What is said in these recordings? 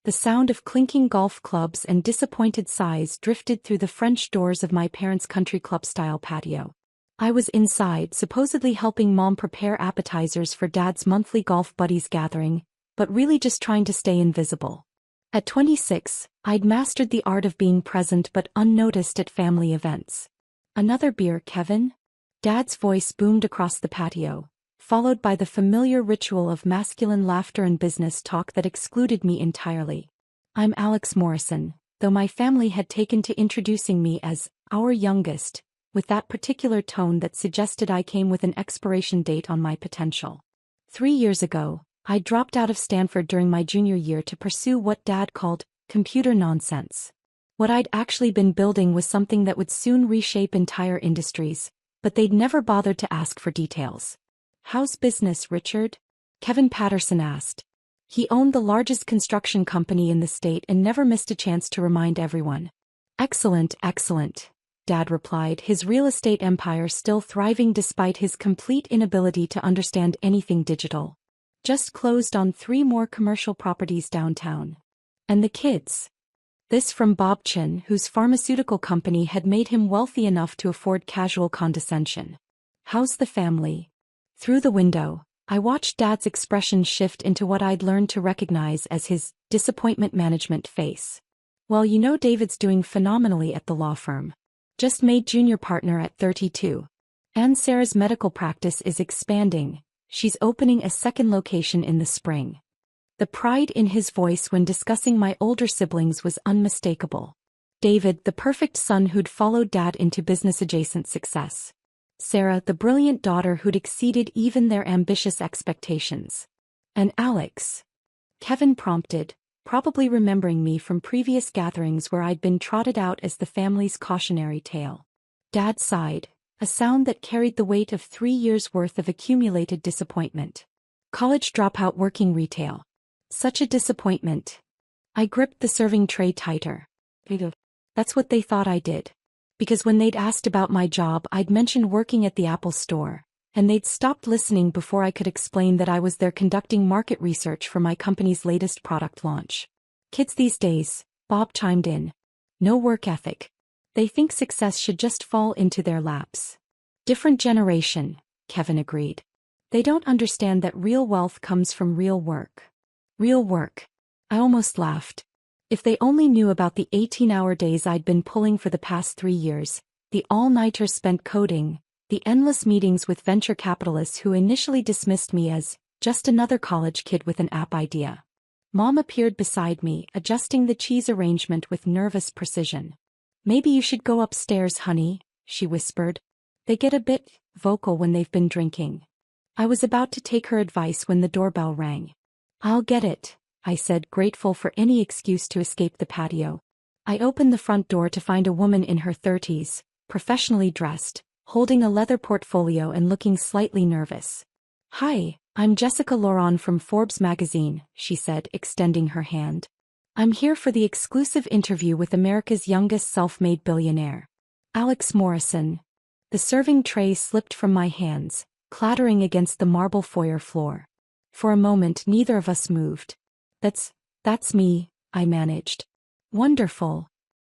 The sound of clinking golf clubs and disappointed sighs drifted through the French doors of my parents' country club-style patio. I was inside, supposedly helping Mom prepare appetizers for Dad's monthly golf buddies gathering, but really just trying to stay invisible. At 26, I'd mastered the art of being present but unnoticed at family events. "Another beer, Kevin?" Dad's voice boomed across the patio, followed by the familiar ritual of masculine laughter and business talk that excluded me entirely. "I'm Alex Morrison," though my family had taken to introducing me as our youngest, with that particular tone that suggested I came with an expiration date on my potential. 3 years ago, I dropped out of Stanford during my junior year to pursue what Dad called computer nonsense. What I'd actually been building was something that would soon reshape entire industries, but they'd never bothered to ask for details. "How's business, Richard?" Kevin Patterson asked. He owned the largest construction company in the state and never missed a chance to remind everyone. "Excellent, excellent," Dad replied, his real estate empire still thriving despite his complete inability to understand anything digital. "Just closed on 3 more commercial properties downtown. And the kids?" This from Bob Chin, whose pharmaceutical company had made him wealthy enough to afford casual condescension. "How's the family?" Through the window, I watched Dad's expression shift into what I'd learned to recognize as his disappointment management face. "Well, you know, David's doing phenomenally at the law firm. Just made junior partner at 32. And Sarah's medical practice is expanding. She's opening a second location in the spring." The pride in his voice when discussing my older siblings was unmistakable. David, the perfect son who'd followed Dad into business-adjacent success. Sarah, the brilliant daughter who'd exceeded even their ambitious expectations. "And Alex?" Kevin prompted, probably remembering me from previous gatherings where I'd been trotted out as the family's cautionary tale. Dad sighed, a sound that carried the weight of 3 years' worth of accumulated disappointment. "College dropout working retail. Such a disappointment." I gripped the serving tray tighter. That's what they thought I did. Because when they'd asked about my job, I'd mentioned working at the Apple store, and they'd stopped listening before I could explain that I was there conducting market research for my company's latest product launch. "Kids these days," Bob chimed in. "No work ethic. They think success should just fall into their laps." "Different generation," Kevin agreed. "They don't understand that real wealth comes from real work." Real work. I almost laughed. If they only knew about the 18-hour days I'd been pulling for the past 3 years, the all-nighters spent coding, the endless meetings with venture capitalists who initially dismissed me as just another college kid with an app idea. Mom appeared beside me, adjusting the cheese arrangement with nervous precision. "Maybe you should go upstairs, honey," she whispered. "They get a bit vocal when they've been drinking." I was about to take her advice when the doorbell rang. "I'll get it," I said, grateful for any excuse to escape the patio. I opened the front door to find a woman in her 30s, professionally dressed, holding a leather portfolio and looking slightly nervous. "Hi, I'm Jessica Laurent from Forbes magazine," she said, extending her hand. "I'm here for the exclusive interview with America's youngest self-made billionaire, Alex Morrison." The serving tray slipped from my hands, clattering against the marble foyer floor. For a moment neither of us moved. That's me," I managed. "Wonderful."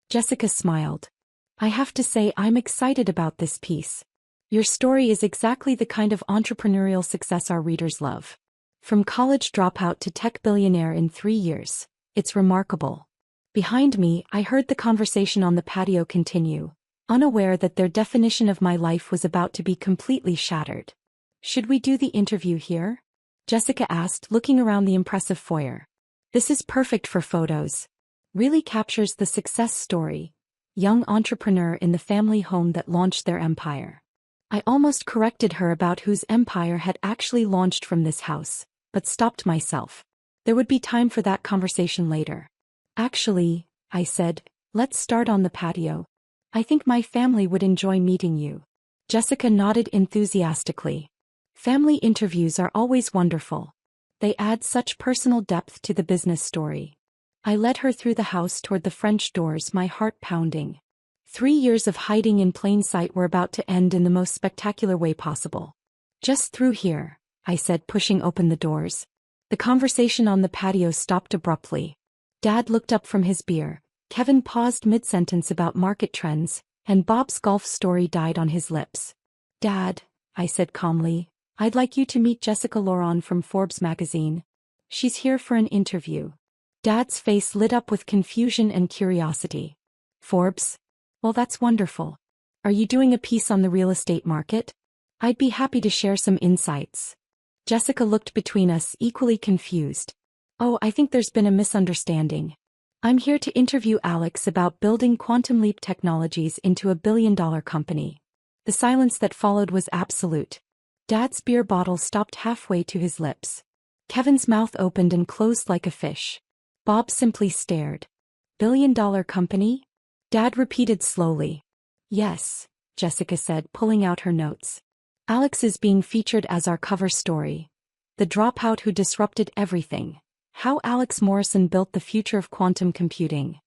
Jessica smiled. "I have to say I'm excited about this piece. Your story is exactly the kind of entrepreneurial success our readers love. From college dropout to tech billionaire in 3 years. It's remarkable." Behind me, I heard the conversation on the patio continue, unaware that their definition of my life was about to be completely shattered. "Should we do the interview here?" Jessica asked, looking around the impressive foyer. "This is perfect for photos. Really captures the success story. Young entrepreneur in the family home that launched their empire." I almost corrected her about whose empire had actually launched from this house, but stopped myself. There would be time for that conversation later. "Actually," I said, "let's start on the patio. I think my family would enjoy meeting you." Jessica nodded enthusiastically. Family interviews are always wonderful. They add such personal depth to the business story. I led her through the house toward the French doors, my heart pounding. 3 years of hiding in plain sight were about to end in the most spectacular way possible. "Just through here," I said, pushing open the doors. The conversation on the patio stopped abruptly. Dad looked up from his beer. Kevin paused mid-sentence about market trends, and Bob's golf story died on his lips. Dad, I said calmly, I'd like you to meet Jessica Laurent from Forbes magazine. She's here for an interview. Dad's face lit up with confusion and curiosity. Forbes? Well, that's wonderful. Are you doing a piece on the real estate market? I'd be happy to share some insights. Jessica looked between us, equally confused. Oh, I think there's been a misunderstanding. I'm here to interview Alex about building Quantum Leap Technologies into a billion-dollar company. The silence that followed was absolute. Dad's beer bottle stopped halfway to his lips. Kevin's mouth opened and closed like a fish. Bob simply stared. Billion-dollar company? Dad repeated slowly. Yes, Jessica said, pulling out her notes. Alex is being featured as our cover story. The dropout who disrupted everything. How Alex Morrison built the future of quantum computing.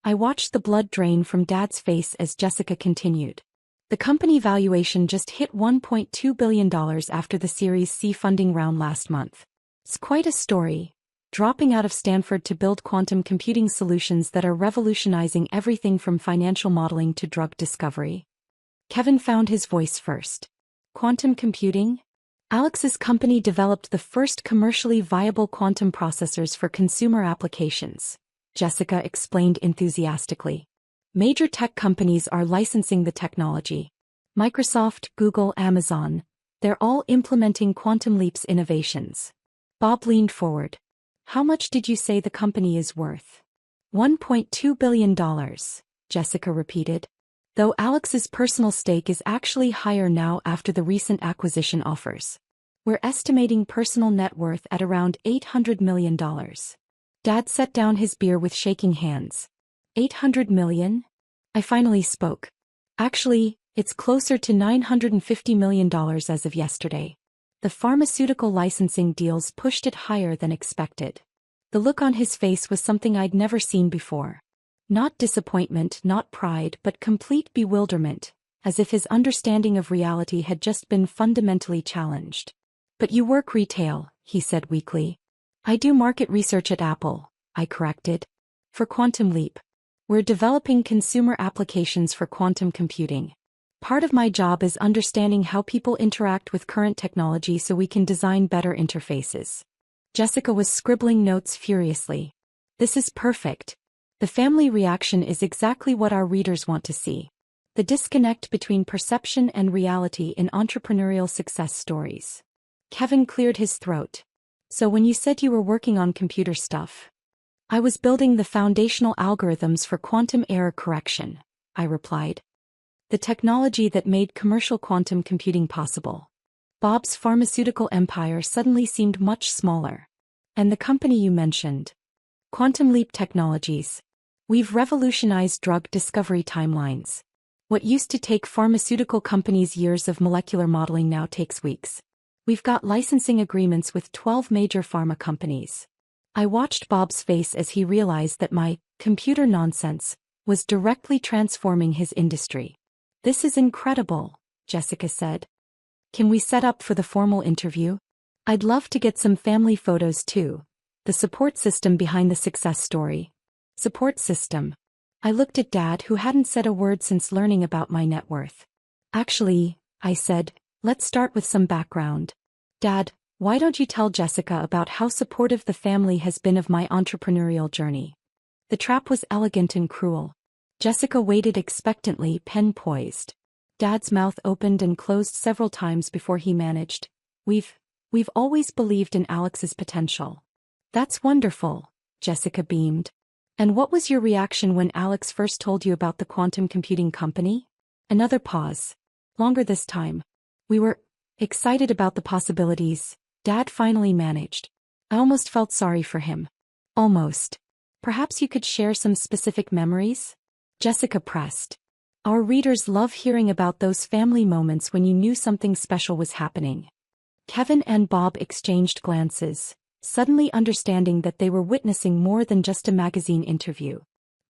I watched the blood drain from Dad's face as Jessica continued. The company valuation just hit $1.2 billion after the Series C funding round last month. It's quite a story. Dropping out of Stanford to build quantum computing solutions that are revolutionizing everything from financial modeling to drug discovery. Kevin found his voice first. Quantum computing? Alex's company developed the first commercially viable quantum processors for consumer applications, Jessica explained enthusiastically. Major tech companies are licensing the technology. Microsoft, Google, Amazon, they're all implementing Quantum Leap's innovations. Bob leaned forward. How much did you say the company is worth? $1.2 billion, Jessica repeated. Though Alex's personal stake is actually higher now after the recent acquisition offers. We're estimating personal net worth at around $800 million. Dad set down his beer with shaking hands. $800 million? I finally spoke. Actually, it's closer to $950 million as of yesterday. The pharmaceutical licensing deals pushed it higher than expected. The look on his face was something I'd never seen before. Not disappointment, not pride, but complete bewilderment, as if his understanding of reality had just been fundamentally challenged. But you work retail, he said weakly. I do market research at Apple, I corrected. For Quantum Leap. We're developing consumer applications for quantum computing. Part of my job is understanding how people interact with current technology so we can design better interfaces. Jessica was scribbling notes furiously. This is perfect. The family reaction is exactly what our readers want to see. The disconnect between perception and reality in entrepreneurial success stories. Kevin cleared his throat. So when you said you were working on computer stuff, I was building the foundational algorithms for quantum error correction, I replied. The technology that made commercial quantum computing possible. Bob's pharmaceutical empire suddenly seemed much smaller. And the company you mentioned. Quantum Leap Technologies. We've revolutionized drug discovery timelines. What used to take pharmaceutical companies years of molecular modeling now takes weeks. We've got licensing agreements with 12 major pharma companies. I watched Bob's face as he realized that my computer nonsense was directly transforming his industry. This is incredible, Jessica said. Can we set up for the formal interview? I'd love to get some family photos too. The support system behind the success story. Support system. I looked at Dad, who hadn't said a word since learning about my net worth. Actually, I said, let's start with some background. Dad, why don't you tell Jessica about how supportive the family has been of my entrepreneurial journey? The trap was elegant and cruel. Jessica waited expectantly, pen poised. Dad's mouth opened and closed several times before he managed. We've always believed in Alex's potential. That's wonderful, Jessica beamed. And what was your reaction when Alex first told you about the quantum computing company? Another pause. Longer this time. We were excited about the possibilities, Dad finally managed. I almost felt sorry for him. Almost. Perhaps you could share some specific memories? Jessica pressed. Our readers love hearing about those family moments when you knew something special was happening. Kevin and Bob exchanged glances, suddenly understanding that they were witnessing more than just a magazine interview.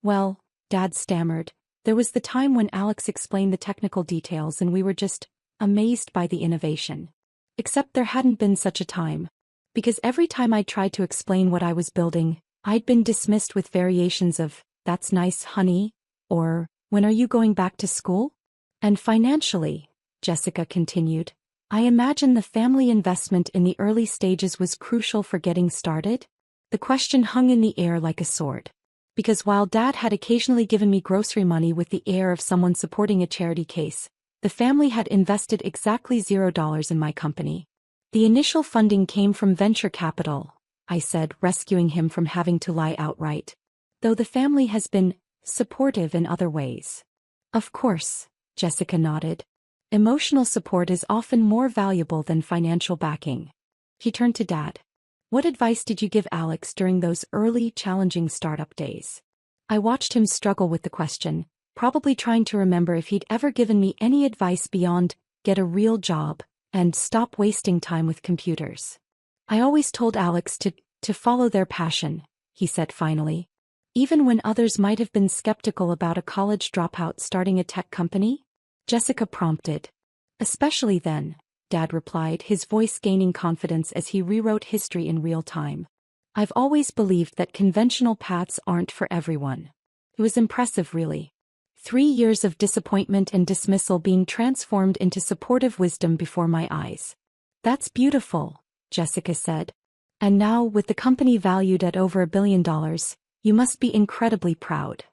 Well, Dad stammered, there was the time when Alex explained the technical details and we were just amazed by the innovation. Except there hadn't been such a time. Because every time I tried to explain what I was building, I'd been dismissed with variations of, "That's nice, honey," or, "When are you going back to school?" And financially, Jessica continued, I imagine the family investment in the early stages was crucial for getting started. The question hung in the air like a sword. Because while Dad had occasionally given me grocery money with the air of someone supporting a charity case, the family had invested exactly $0 in my company. The initial funding came from venture capital, I said, rescuing him from having to lie outright. Though the family has been supportive in other ways. Of course, Jessica nodded. Emotional support is often more valuable than financial backing. He turned to Dad. What advice did you give Alex during those early, challenging startup days? I watched him struggle with the question, probably trying to remember if he'd ever given me any advice beyond, get a real job, and stop wasting time with computers. I always told Alex to follow their passion, he said finally. Even when others might have been skeptical about a college dropout starting a tech company? Jessica prompted. Especially then, Dad replied, his voice gaining confidence as he rewrote history in real time. I've always believed that conventional paths aren't for everyone. It was impressive, really. 3 years of disappointment and dismissal being transformed into supportive wisdom before my eyes. That's beautiful, Jessica said. And now, with the company valued at over $1 billion, you must be incredibly proud.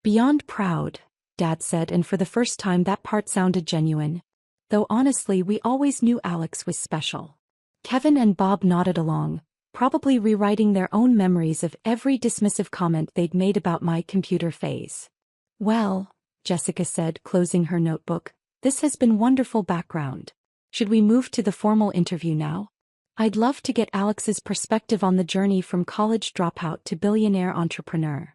Beyond proud, Dad said, and for the first time that part sounded genuine. Though honestly, we always knew Alex was special. Kevin and Bob nodded along, probably rewriting their own memories of every dismissive comment they'd made about my computer phase. Well, Jessica said, closing her notebook, this has been wonderful background. Should we move to the formal interview now? I'd love to get Alex's perspective on the journey from college dropout to billionaire entrepreneur.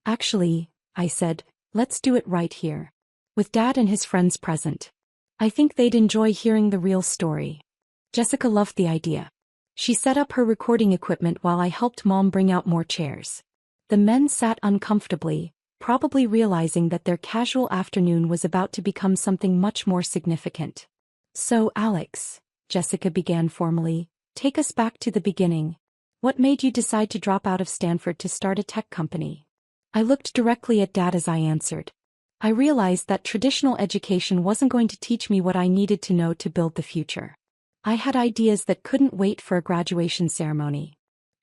Actually, I said, let's do it right here. With Dad and his friends present. I think they'd enjoy hearing the real story. Jessica loved the idea. She set up her recording equipment while I helped Mom bring out more chairs. The men sat uncomfortably, probably realizing that their casual afternoon was about to become something much more significant. So, Alex, Jessica began formally, take us back to the beginning. What made you decide to drop out of Stanford to start a tech company? I looked directly at Dad as I answered. I realized that traditional education wasn't going to teach me what I needed to know to build the future. I had ideas that couldn't wait for a graduation ceremony.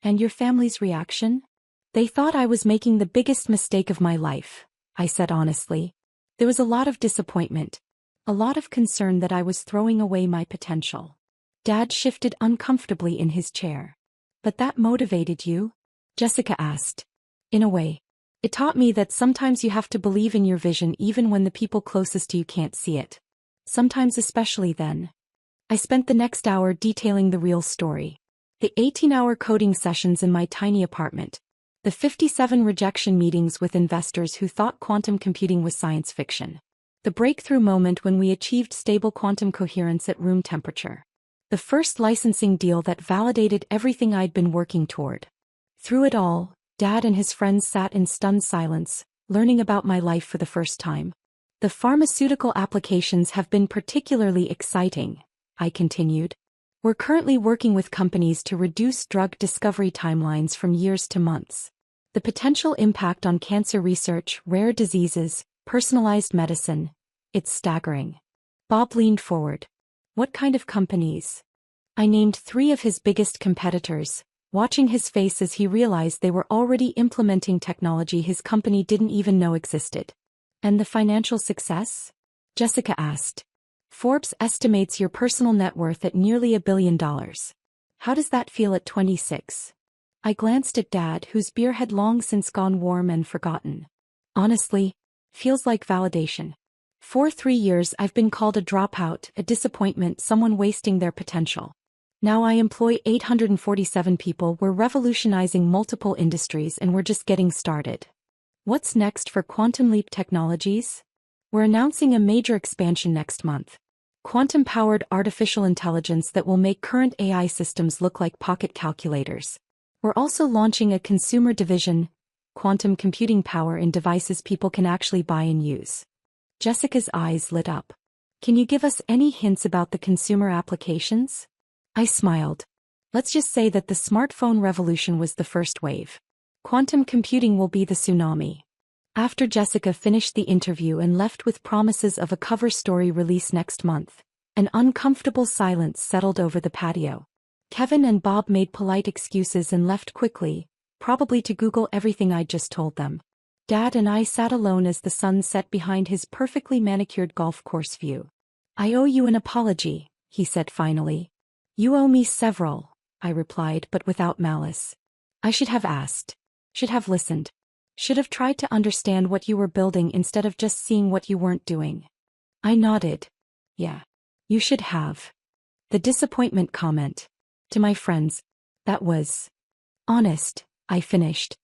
And your family's reaction? They thought I was making the biggest mistake of my life, I said honestly. There was a lot of disappointment, a lot of concern that I was throwing away my potential. Dad shifted uncomfortably in his chair. But that motivated you? Jessica asked. In a way. It taught me that sometimes you have to believe in your vision even when the people closest to you can't see it. Sometimes especially then. I spent the next hour detailing the real story. The 18-hour coding sessions in my tiny apartment. The 57 rejection meetings with investors who thought quantum computing was science fiction. The breakthrough moment when we achieved stable quantum coherence at room temperature. The first licensing deal that validated everything I'd been working toward. Through it all, Dad and his friends sat in stunned silence, learning about my life for the first time. The pharmaceutical applications have been particularly exciting, I continued. We're currently working with companies to reduce drug discovery timelines from years to months. The potential impact on cancer research, rare diseases, personalized medicine, it's staggering. Bob leaned forward. What kind of companies? I named 3 of his biggest competitors, watching his face as he realized they were already implementing technology his company didn't even know existed. And the financial success? Jessica asked. Forbes estimates your personal net worth at nearly $1 billion. How does that feel at 26? I glanced at Dad, whose beer had long since gone warm and forgotten. Honestly, feels like validation. For 3 years I've been called a dropout, a disappointment, someone wasting their potential. Now I employ 847 people, we're revolutionizing multiple industries, and we're just getting started. What's next for Quantum Leap Technologies? We're announcing a major expansion next month. Quantum-powered artificial intelligence that will make current AI systems look like pocket calculators. We're also launching a consumer division, quantum computing power in devices people can actually buy and use. Jessica's eyes lit up. Can you give us any hints about the consumer applications? I smiled. Let's just say that the smartphone revolution was the first wave. Quantum computing will be the tsunami. After Jessica finished the interview and left with promises of a cover story release next month, an uncomfortable silence settled over the patio. Kevin and Bob made polite excuses and left quickly, probably to Google everything I'd just told them. Dad and I sat alone as the sun set behind his perfectly manicured golf course view. "I owe you an apology," he said finally. "You owe me several," I replied, but without malice. "I should have asked. Should have listened. Should have tried to understand what you were building instead of just seeing what you weren't doing." I nodded. "Yeah. You should have." The disappointment comment. To my friends. "That was honest," I finished.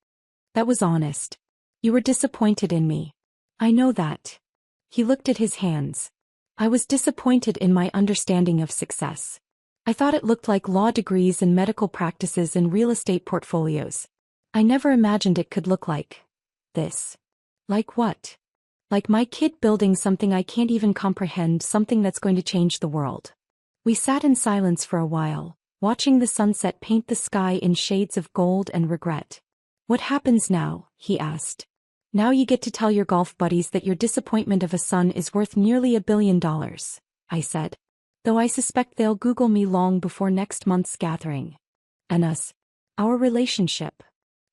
"That was honest. You were disappointed in me." "I know that." He looked at his hands. "I was disappointed in my understanding of success. I thought it looked like law degrees and medical practices and real estate portfolios. I never imagined it could look like this." "Like what?" "Like my kid building something I can't even comprehend, something that's going to change the world." We sat in silence for a while, watching the sunset paint the sky in shades of gold and regret. "What happens now?" he asked. "Now you get to tell your golf buddies that your disappointment of a son is worth nearly $1 billion, I said. "Though I suspect they'll Google me long before next month's gathering." "And us? Our relationship?"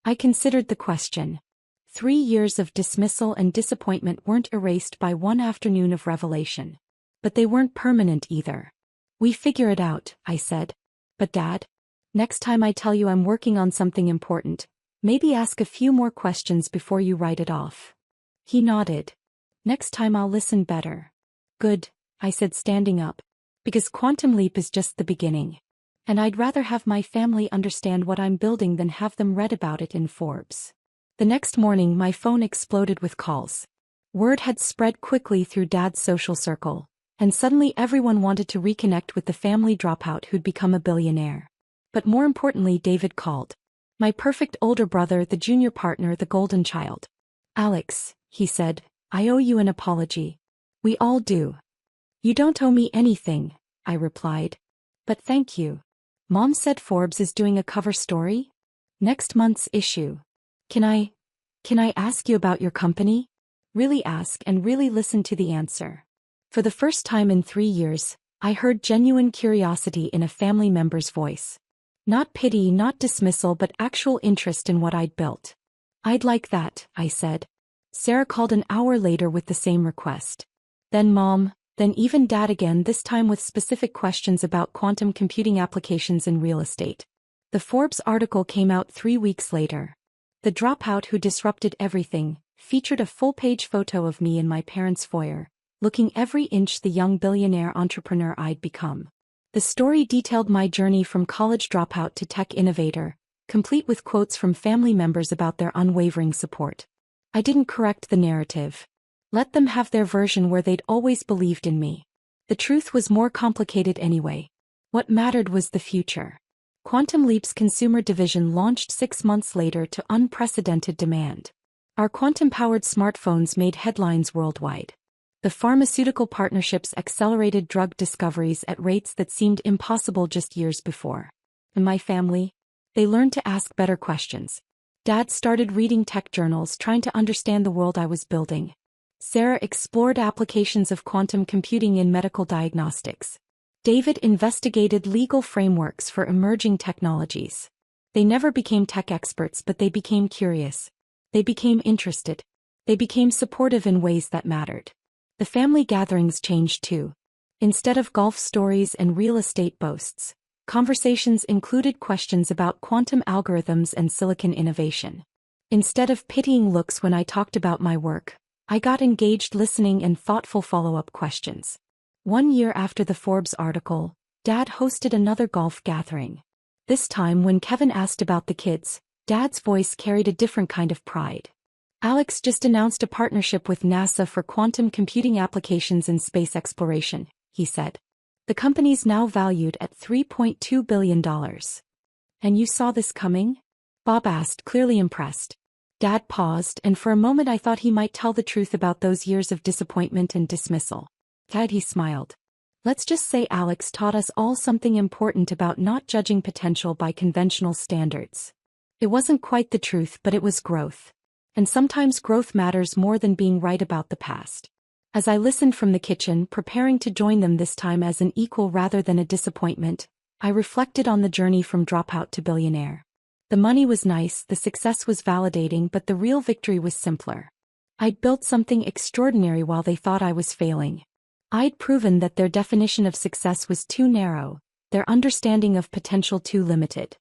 I considered the question. 3 years of dismissal and disappointment weren't erased by one afternoon of revelation. But they weren't permanent either. "We figure it out," I said. "But Dad, next time I tell you I'm working on something important, maybe ask a few more questions before you write it off." He nodded. "Next time I'll listen better." "Good," I said, standing up. "Because Quantum Leap is just the beginning. And I'd rather have my family understand what I'm building than have them read about it in Forbes." The next morning my phone exploded with calls. Word had spread quickly through Dad's social circle, and suddenly everyone wanted to reconnect with the family dropout who'd become a billionaire. But more importantly, David called. My perfect older brother, the junior partner, the golden child. "Alex," he said, "I owe you an apology." "We all do." "You don't owe me anything," I replied. "But thank you." "Mom said Forbes is doing a cover story? Next month's issue. Can I ask you about your company?" Really ask and really listen to the answer. For the first time in 3 years, I heard genuine curiosity in a family member's voice. Not pity, not dismissal, but actual interest in what I'd built. "I'd like that," I said. Sarah called an hour later with the same request. Then Mom, then even Dad again, this time with specific questions about quantum computing applications in real estate. The Forbes article came out 3 weeks later. The Dropout Who Disrupted Everything featured a full-page photo of me in my parents' foyer, looking every inch the young billionaire entrepreneur I'd become. The story detailed my journey from college dropout to tech innovator, complete with quotes from family members about their unwavering support. I didn't correct the narrative. Let them have their version where they'd always believed in me. The truth was more complicated anyway. What mattered was the future. Quantum Leap's consumer division launched 6 months later to unprecedented demand. Our quantum-powered smartphones made headlines worldwide. The pharmaceutical partnerships accelerated drug discoveries at rates that seemed impossible just years before. And my family? They learned to ask better questions. Dad started reading tech journals, trying to understand the world I was building. Sarah explored applications of quantum computing in medical diagnostics. David investigated legal frameworks for emerging technologies. They never became tech experts, but they became curious. They became interested. They became supportive in ways that mattered. The family gatherings changed too. Instead of golf stories and real estate boasts, conversations included questions about quantum algorithms and silicon innovation. Instead of pitying looks when I talked about my work, I got engaged listening and thoughtful follow-up questions. 1 year after the Forbes article, Dad hosted another golf gathering. This time when Kevin asked about the kids, Dad's voice carried a different kind of pride. "Alex just announced a partnership with NASA for quantum computing applications in space exploration," he said. "The company's now valued at $3.2 billion. "And you saw this coming?" Bob asked, clearly impressed. Dad paused, and for a moment I thought he might tell the truth about those years of disappointment and dismissal. "Dad," he smiled. "Let's just say Alex taught us all something important about not judging potential by conventional standards." It wasn't quite the truth, but it was growth. And sometimes growth matters more than being right about the past. As I listened from the kitchen, preparing to join them this time as an equal rather than a disappointment, I reflected on the journey from dropout to billionaire. The money was nice, the success was validating, but the real victory was simpler. I'd built something extraordinary while they thought I was failing. I'd proven that their definition of success was too narrow, their understanding of potential too limited.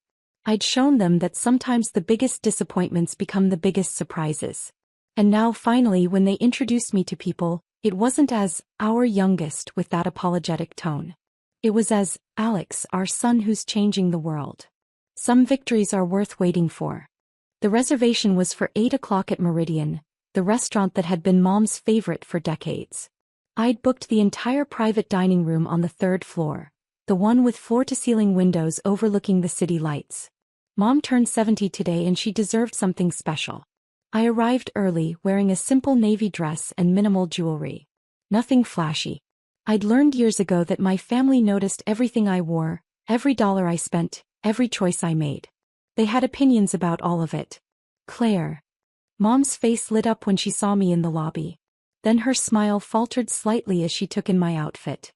I'd shown them that sometimes the biggest disappointments become the biggest surprises. And now finally, when they introduced me to people, it wasn't as our youngest with that apologetic tone. It was as Alex, our son who's changing the world. Some victories are worth waiting for. The reservation was for 8 o'clock at Meridian, the restaurant that had been Mom's favorite for decades. I'd booked the entire private dining room on the 3rd floor, the one with floor-to-ceiling windows overlooking the city lights. Mom turned 70 today and she deserved something special. I arrived early, wearing a simple navy dress and minimal jewelry. Nothing flashy. I'd learned years ago that my family noticed everything I wore, every dollar I spent, every choice I made. They had opinions about all of it. Claire. Mom's face lit up when she saw me in the lobby. Then her smile faltered slightly as she took in my outfit.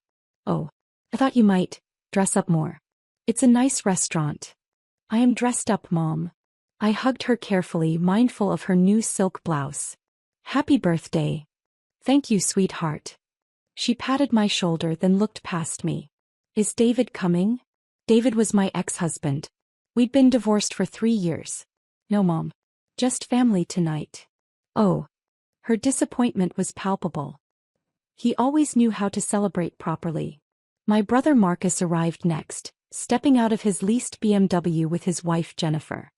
Oh, I thought you might dress up more. It's a nice restaurant. I am dressed up, Mom. I hugged her carefully, mindful of her new silk blouse. Happy birthday. Thank you, sweetheart. She patted my shoulder, then looked past me. Is David coming? David was my ex-husband. We'd been divorced for 3 years. No, Mom. Just family tonight. Oh. Her disappointment was palpable. He always knew how to celebrate properly. My brother Marcus arrived next, stepping out of his leased BMW with his wife Jennifer.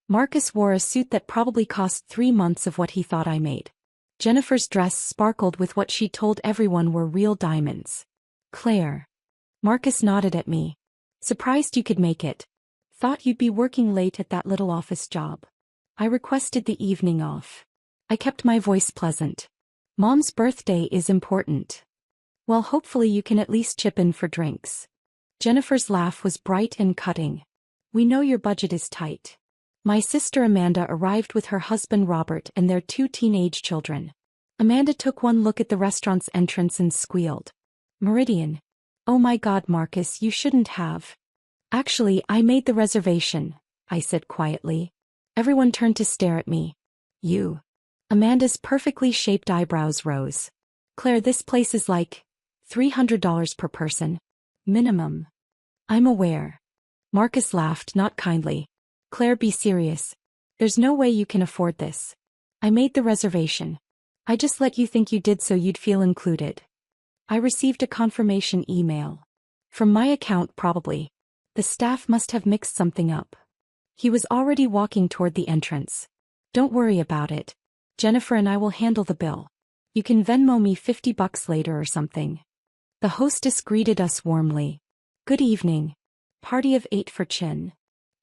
Marcus wore a suit that probably cost 3 months of what he thought I made. Jennifer's dress sparkled with what she told everyone were real diamonds. Claire. Marcus nodded at me. Surprised you could make it. Thought you'd be working late at that little office job. I requested the evening off. I kept my voice pleasant. Mom's birthday is important. Well, hopefully you can at least chip in for drinks. Jennifer's laugh was bright and cutting. We know your budget is tight. My sister Amanda arrived with her husband Robert and their 2 teenage children. Amanda took one look at the restaurant's entrance and squealed. Meridian. Oh my God, Marcus, you shouldn't have. Actually, I made the reservation, I said quietly. Everyone turned to stare at me. You. Amanda's perfectly shaped eyebrows rose. Claire, this place is like $300 per person. Minimum. I'm aware. Marcus laughed, not kindly. Claire, be serious. There's no way you can afford this. I made the reservation. I just let you think you did so you'd feel included. I received a confirmation email. From my account, probably. The staff must have mixed something up. He was already walking toward the entrance. Don't worry about it. Jennifer and I will handle the bill. You can Venmo me $50 later or something. The hostess greeted us warmly. Good evening. Party of 8 for Chin.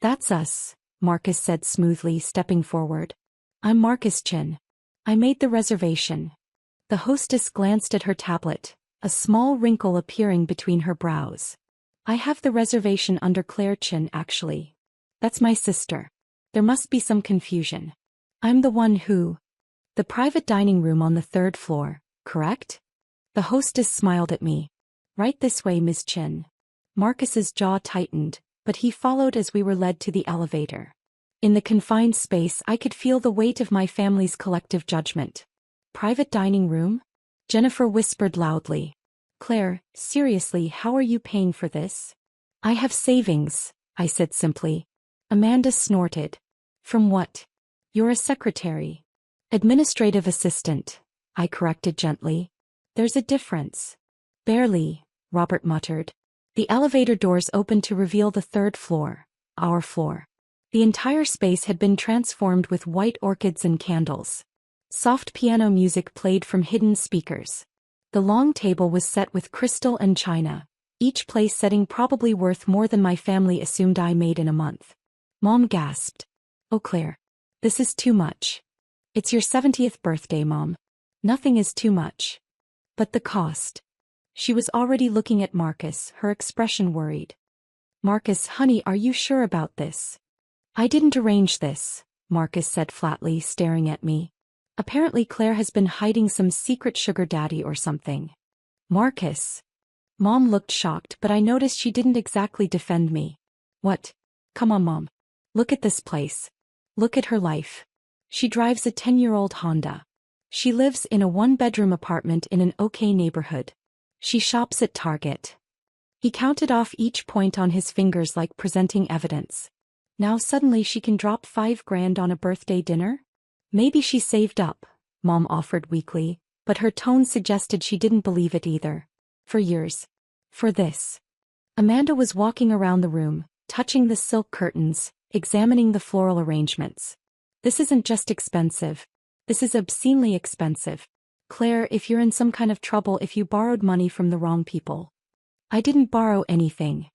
That's us, Marcus said smoothly, stepping forward. I'm Marcus Chin. I made the reservation. The hostess glanced at her tablet, a small wrinkle appearing between her brows. I have the reservation under Claire Chin, actually. That's my sister. There must be some confusion. I'm the one who... The private dining room on the 3rd floor, correct? The hostess smiled at me. Right this way, Ms. Chin. Marcus's jaw tightened, but he followed as we were led to the elevator. In the confined space, I could feel the weight of my family's collective judgment. Private dining room? Jennifer whispered loudly. Claire, seriously, how are you paying for this? I have savings, I said simply. Amanda snorted. From what? You're a secretary. Administrative assistant, I corrected gently. There's a difference. Barely, Robert muttered. The elevator doors opened to reveal the 3rd floor, our floor. The entire space had been transformed with white orchids and candles. Soft piano music played from hidden speakers. The long table was set with crystal and china, each place setting probably worth more than my family assumed I made in a month. Mom gasped. Oh, Claire. This is too much. It's your 70th birthday, Mom. Nothing is too much. But the cost. She was already looking at Marcus, her expression worried. Marcus, honey, are you sure about this? I didn't arrange this, Marcus said flatly, staring at me. Apparently Claire has been hiding some secret sugar daddy or something. Marcus. Mom looked shocked, but I noticed she didn't exactly defend me. What? Come on, Mom. Look at this place. Look at her life. She drives a 10-year-old Honda. She lives in a one-bedroom apartment in an okay neighborhood. She shops at Target. He counted off each point on his fingers like presenting evidence. Now suddenly she can drop $5,000 on a birthday dinner? Maybe she saved up, Mom offered weakly, but her tone suggested she didn't believe it either. For years. For this. Amanda was walking around the room, touching the silk curtains, examining the floral arrangements. This isn't just expensive. This is obscenely expensive. Claire, if you're in some kind of trouble if you borrowed money from the wrong people. I didn't borrow anything.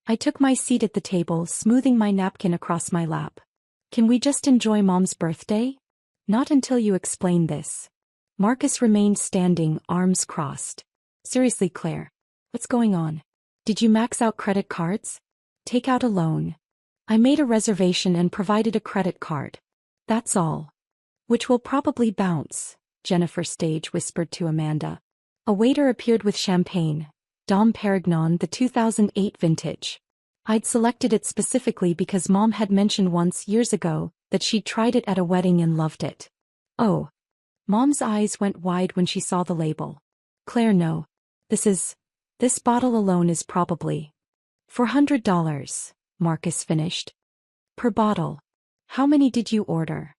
I took my seat at the table, smoothing my napkin across my lap. Can we just enjoy Mom's birthday? Not until you explain this. Marcus remained standing, arms crossed. Seriously, Claire. What's going on? Did you max out credit cards? Take out a loan. I made a reservation and provided a credit card. That's all. Which will probably bounce, Jennifer Stage whispered to Amanda. A waiter appeared with champagne. Dom Perignon, the 2008 vintage. I'd selected it specifically because Mom had mentioned once years ago that she'd tried it at a wedding and loved it. Oh. Mom's eyes went wide when she saw the label. Claire, no. This bottle alone is probably $400, Marcus finished. Per bottle. How many did you order?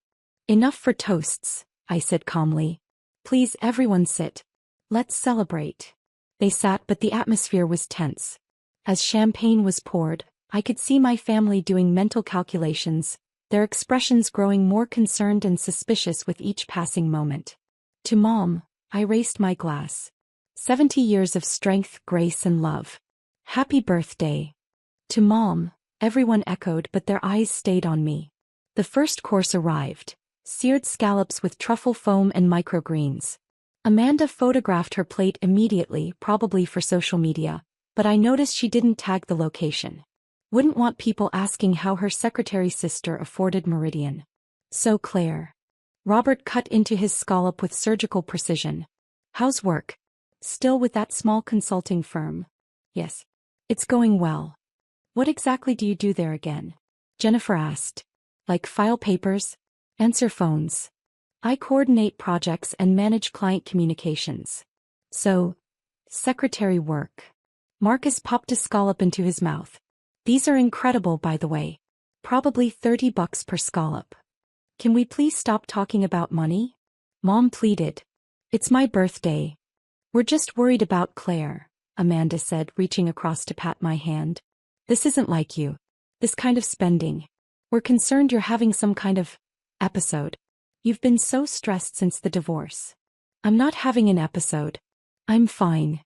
Enough for toasts, I said calmly. Please everyone sit. Let's celebrate. They sat, but the atmosphere was tense. As champagne was poured, I could see my family doing mental calculations, their expressions growing more concerned and suspicious with each passing moment. To Mom, I raised my glass. 70 years of strength, grace and love. Happy birthday. To Mom, everyone echoed, but their eyes stayed on me. The first course arrived. Seared scallops with truffle foam and microgreens. Amanda photographed her plate immediately, probably for social media, but I noticed she didn't tag the location. Wouldn't want people asking how her secretary's sister afforded Meridian. So Claire. Robert cut into his scallop with surgical precision. How's work? Still with that small consulting firm? Yes. It's going well. What exactly do you do there again? Jennifer asked. Like file papers? Answer phones. I coordinate projects and manage client communications. So, secretary work. Marcus popped a scallop into his mouth. These are incredible, by the way. Probably $30 per scallop. Can we please stop talking about money? Mom pleaded. It's my birthday. We're just worried about Claire, Amanda said, reaching across to pat my hand. This isn't like you. This kind of spending. We're concerned you're having some kind of episode. You've been so stressed since the divorce. I'm not having an episode. I'm fine.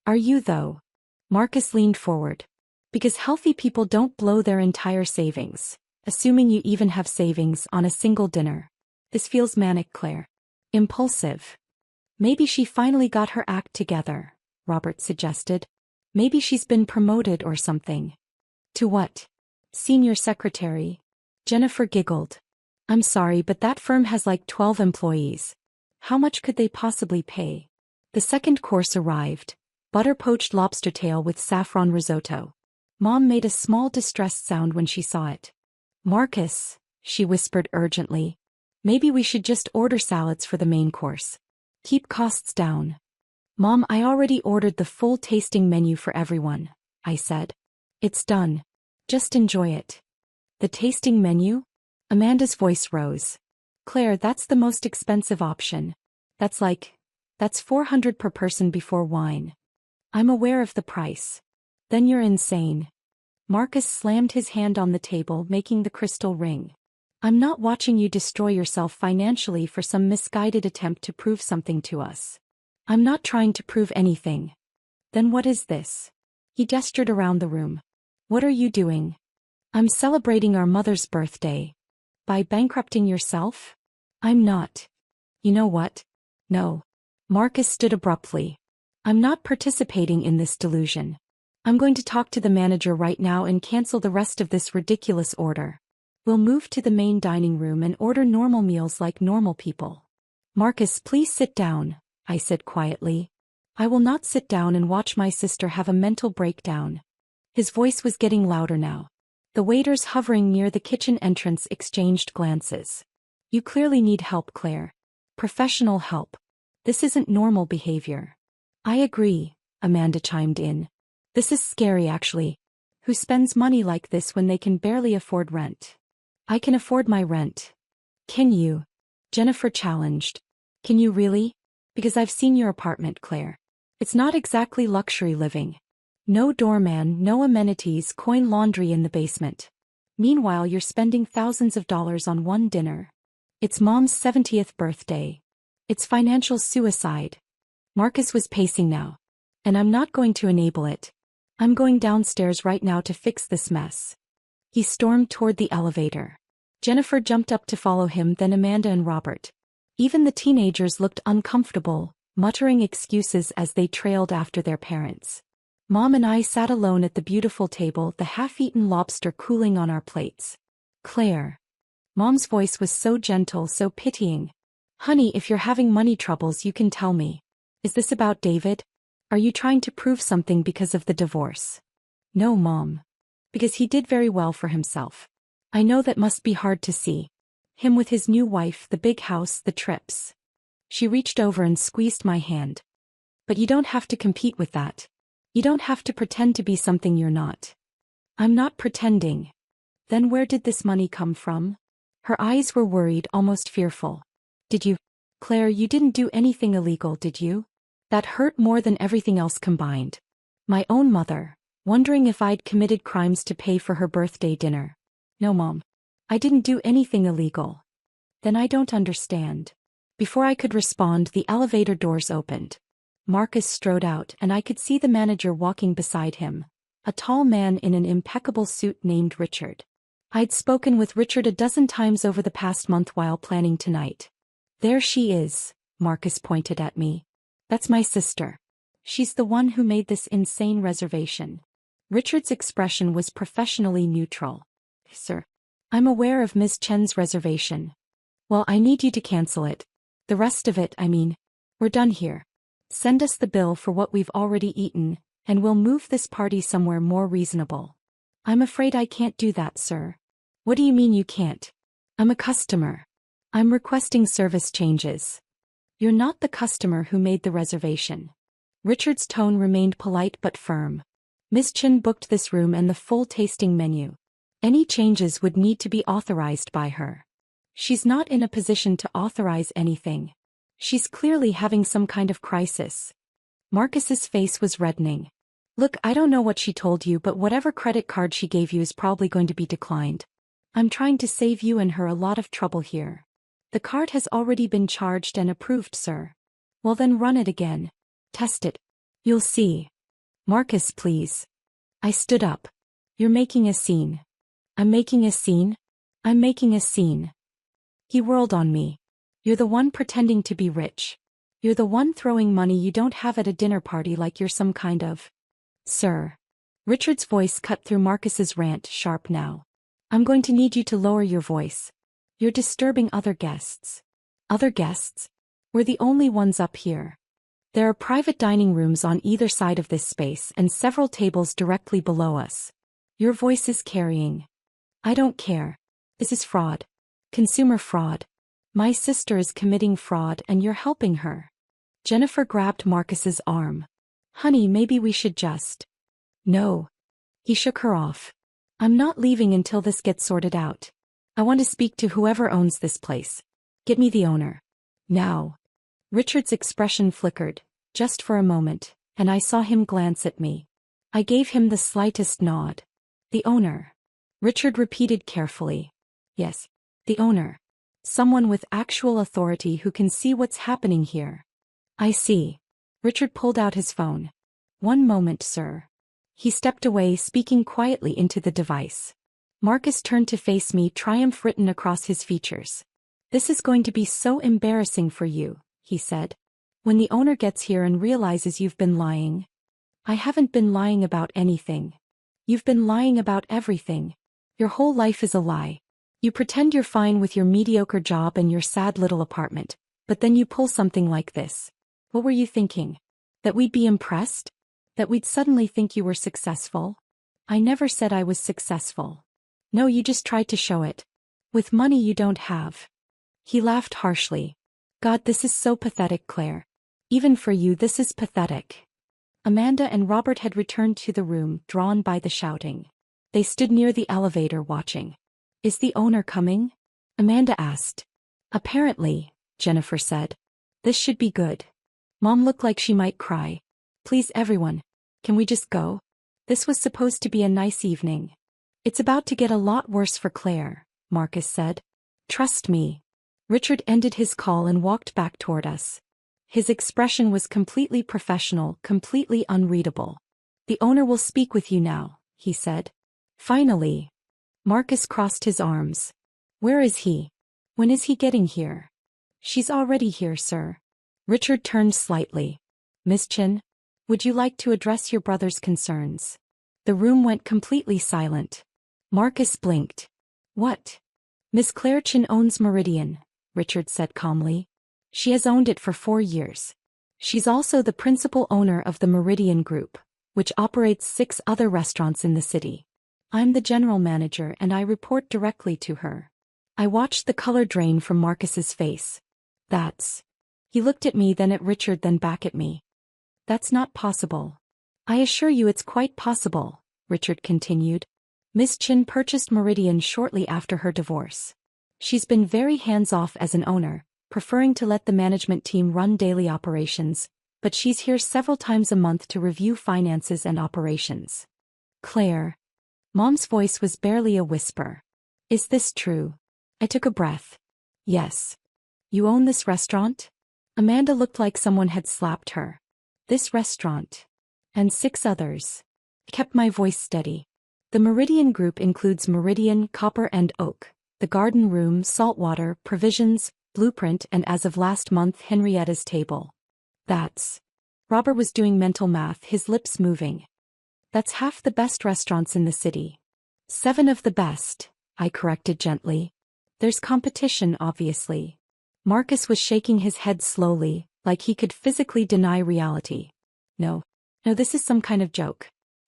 Are you though? Marcus leaned forward. Because healthy people don't blow their entire savings, assuming you even have savings, on a single dinner. This feels manic, Claire. Impulsive. Maybe she finally got her act together, Robert suggested. Maybe she's been promoted or something. To what? Senior secretary. Jennifer giggled. I'm sorry, but that firm has like 12 employees. How much could they possibly pay? The second course arrived. Butter-poached lobster tail with saffron risotto. Mom made a small distressed sound when she saw it. Marcus, she whispered urgently. Maybe we should just order salads for the main course. Keep costs down. Mom, I already ordered the full tasting menu for everyone, I said. It's done. Just enjoy it. The tasting menu? Amanda's voice rose. Claire, that's the most expensive option. That's $400 per person before wine. I'm aware of the price. Then you're insane. Marcus slammed his hand on the table, making the crystal ring. I'm not watching you destroy yourself financially for some misguided attempt to prove something to us. I'm not trying to prove anything. Then what is this? He gestured around the room. What are you doing? I'm celebrating our mother's birthday. By bankrupting yourself? I'm not. You know what? No. Marcus stood abruptly. I'm not participating in this delusion. I'm going to talk to the manager right now and cancel the rest of this ridiculous order. We'll move to the main dining room and order normal meals like normal people. Marcus, please sit down, I said quietly. I will not sit down and watch my sister have a mental breakdown. His voice was getting louder now. The waiters hovering near the kitchen entrance exchanged glances. You clearly need help, Claire. Professional help. This isn't normal behavior. I agree, Amanda chimed in. This is scary actually. Who spends money like this when they can barely afford rent? I can afford my rent. Can you? Jennifer challenged. Can you really? Because I've seen your apartment, Claire. It's not exactly luxury living. No doorman, no amenities, coin laundry in the basement. Meanwhile, you're spending thousands of dollars on one dinner. It's Mom's 70th birthday. It's financial suicide. Marcus was pacing now. And I'm not going to enable it. I'm going downstairs right now to fix this mess. He stormed toward the elevator. Jennifer jumped up to follow him, then Amanda and Robert. Even the teenagers looked uncomfortable, muttering excuses as they trailed after their parents. Mom and I sat alone at the beautiful table, the half-eaten lobster cooling on our plates. Claire. Mom's voice was so gentle, so pitying. Honey, if you're having money troubles, you can tell me. Is this about David? Are you trying to prove something because of the divorce? No, Mom. Because he did very well for himself. I know that must be hard to see. Him with his new wife, the big house, the trips. She reached over and squeezed my hand. But you don't have to compete with that. You don't have to pretend to be something you're not. I'm not pretending. Then where did this money come from? Her eyes were worried, almost fearful. Did you? Claire, you didn't do anything illegal, did you? That hurt more than everything else combined. My own mother, wondering if I'd committed crimes to pay for her birthday dinner. No, Mom. I didn't do anything illegal. Then I don't understand. Before I could respond, the elevator doors opened. Marcus strode out and I could see the manager walking beside him, a tall man in an impeccable suit named Richard. I'd spoken with Richard a dozen times over the past month while planning tonight. There she is, Marcus pointed at me. That's my sister. She's the one who made this insane reservation. Richard's expression was professionally neutral. Sir, I'm aware of Ms. Chen's reservation. Well, I need you to cancel it. The rest of it, I mean. We're done here. Send us the bill for what we've already eaten, and we'll move this party somewhere more reasonable. I'm afraid I can't do that, sir. What do you mean you can't? I'm a customer. I'm requesting service changes. You're not the customer who made the reservation. Richard's tone remained polite but firm. Ms. Chen booked this room and the full tasting menu. Any changes would need to be authorized by her. She's not in a position to authorize anything. She's clearly having some kind of crisis. Marcus's face was reddening. Look, I don't know what she told you, but whatever credit card she gave you is probably going to be declined. I'm trying to save you and her a lot of trouble here. The card has already been charged and approved, sir. Well then run it again. Test it. You'll see. Marcus, please. I stood up. You're making a scene. I'm making a scene? I'm making a scene. He whirled on me. You're the one pretending to be rich. You're the one throwing money you don't have at a dinner party like you're some kind of... Sir. Richard's voice cut through Marcus's rant, sharp now. I'm going to need you to lower your voice. You're disturbing other guests. Other guests? We're the only ones up here. There are private dining rooms on either side of this space and several tables directly below us. Your voice is carrying. I don't care. This is fraud. Consumer fraud. My sister is committing fraud and you're helping her. Jennifer grabbed Marcus's arm. Honey, maybe we should just... No. He shook her off. I'm not leaving until this gets sorted out. I want to speak to whoever owns this place. Get me the owner. Now. Richard's expression flickered, just for a moment, and I saw him glance at me. I gave him the slightest nod. The owner. Richard repeated carefully. Yes, the owner. Someone with actual authority who can see what's happening here. I see. Richard pulled out his phone. One moment, sir. He stepped away, speaking quietly into the device. Marcus turned to face me, triumph written across his features. This is going to be so embarrassing for you, he said. When the owner gets here and realizes you've been lying. I haven't been lying about anything. You've been lying about everything. Your whole life is a lie. You pretend you're fine with your mediocre job and your sad little apartment, but then you pull something like this. What were you thinking? That we'd be impressed? That we'd suddenly think you were successful? I never said I was successful. No, you just tried to show it. With money you don't have. He laughed harshly. God, this is so pathetic, Claire. Even for you, this is pathetic. Amanda and Robert had returned to the room, drawn by the shouting. They stood near the elevator watching. Is the owner coming? Amanda asked. Apparently, Jennifer said. This should be good. Mom looked like she might cry. Please everyone, can we just go? This was supposed to be a nice evening. It's about to get a lot worse for Claire, Marcus said. Trust me. Richard ended his call and walked back toward us. His expression was completely professional, completely unreadable. The owner will speak with you now, he said. Finally. Marcus crossed his arms. Where is he? When is he getting here? She's already here, sir. Richard turned slightly. Miss Chin, would you like to address your brother's concerns? The room went completely silent. Marcus blinked. What? Miss Claire Chin owns Meridian, Richard said calmly. She has owned it for 4 years. She's also the principal owner of the Meridian Group, which operates 6 other restaurants in the city. I'm the general manager and I report directly to her. I watched the color drain from Marcus's face. That's... He looked at me, then at Richard, then back at me. That's not possible. I assure you it's quite possible, Richard continued. Miss Chin purchased Meridian shortly after her divorce. She's been very hands-off as an owner, preferring to let the management team run daily operations, but she's here several times a month to review finances and operations. Claire. Mom's voice was barely a whisper. Is this true? I took a breath. Yes. You own this restaurant? Amanda looked like someone had slapped her. This restaurant. And 6 others. I kept my voice steady. The Meridian Group includes Meridian, Copper and Oak, the Garden Room, Saltwater, Provisions, Blueprint, and as of last month, Henrietta's Table. That's... Robert was doing mental math, his lips moving. That's half the best restaurants in the city. 7 of the best, I corrected gently. There's competition, obviously. Marcus was shaking his head slowly, like he could physically deny reality. No, this is some kind of joke.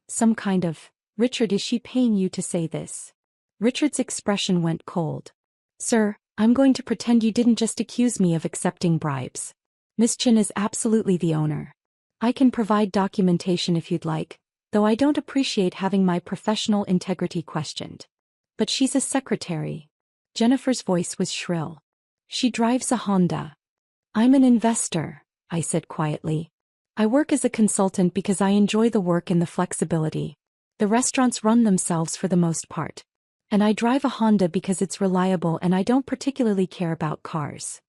Some kind of... Richard, is she paying you to say this? Richard's expression went cold. Sir, I'm going to pretend you didn't just accuse me of accepting bribes. Miss Chin is absolutely the owner. I can provide documentation if you'd like, though I don't appreciate having my professional integrity questioned. But she's a secretary. Jennifer's voice was shrill. She drives a Honda. I'm an investor, I said quietly. I work as a consultant because I enjoy the work and the flexibility. The restaurants run themselves for the most part. And I drive a Honda because it's reliable and I don't particularly care about cars.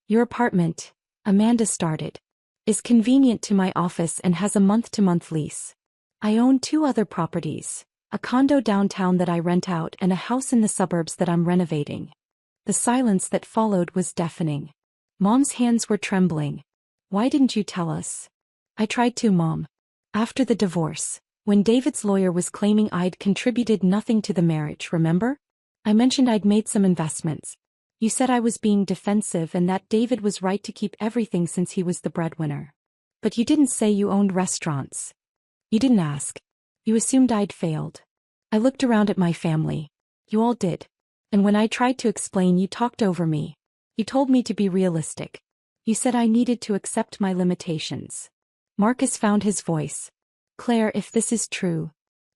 Your apartment, Amanda started, is convenient to my office and has a month-to-month lease. I own 2 other properties, a condo downtown that I rent out and a house in the suburbs that I'm renovating. The silence that followed was deafening. Mom's hands were trembling. Why didn't you tell us? I tried to, Mom. After the divorce, when David's lawyer was claiming I'd contributed nothing to the marriage, remember? I mentioned I'd made some investments. You said I was being defensive and that David was right to keep everything since he was the breadwinner. But you didn't say you owned restaurants. You didn't ask. You assumed I'd failed. I looked around at my family. You all did. And when I tried to explain, you talked over me. You told me to be realistic. You said I needed to accept my limitations. Marcus found his voice. Claire, if this is true.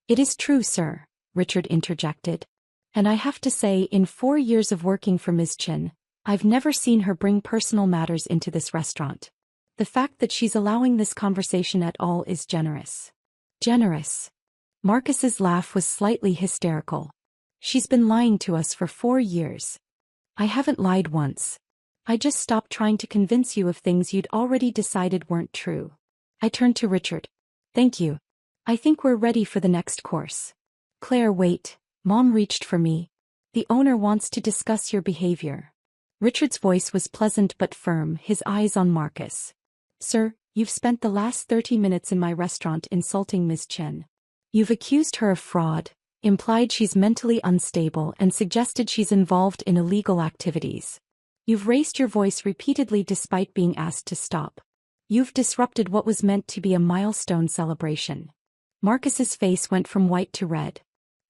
It is true, sir, Richard interjected. And I have to say, in 4 years of working for Ms. Chin, I've never seen her bring personal matters into this restaurant. The fact that she's allowing this conversation at all is generous. Generous. Marcus's laugh was slightly hysterical. She's been lying to us for 4 years. I haven't lied once. I just stopped trying to convince you of things you'd already decided weren't true. I turned to Richard. Thank you. I think we're ready for the next course. Claire, wait. Mom reached for me. The owner wants to discuss your behavior. Richard's voice was pleasant but firm, his eyes on Marcus. Sir, you've spent the last 30 minutes in my restaurant insulting Ms. Chen. You've accused her of fraud, implied she's mentally unstable and suggested she's involved in illegal activities. You've raised your voice repeatedly despite being asked to stop. You've disrupted what was meant to be a milestone celebration. Marcus's face went from white to red.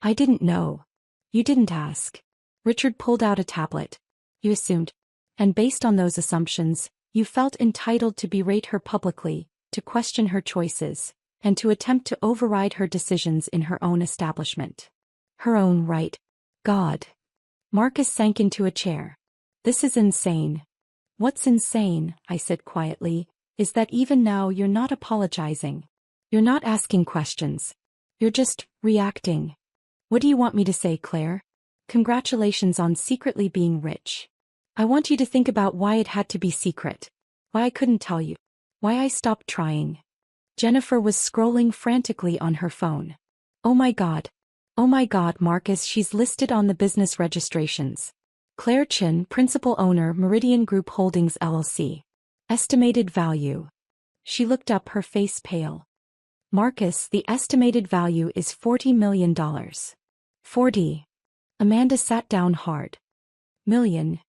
I didn't know. You didn't ask. Richard pulled out a tablet. You assumed. And based on those assumptions, you felt entitled to berate her publicly, to question her choices, and to attempt to override her decisions in her own establishment. Her own right. God. Marcus sank into a chair. This is insane. What's insane, I said quietly, is that even now you're not apologizing. You're not asking questions. You're just reacting. What do you want me to say, Claire? Congratulations on secretly being rich. I want you to think about why it had to be secret. Why I couldn't tell you. Why I stopped trying. Jennifer was scrolling frantically on her phone. Oh my God. Oh my God, Marcus, she's listed on the business registrations. Claire Chin, principal owner, Meridian Group Holdings LLC. Estimated value. She looked up, her face pale. Marcus, the estimated value is $40 million. 40. Amanda sat down hard. Million.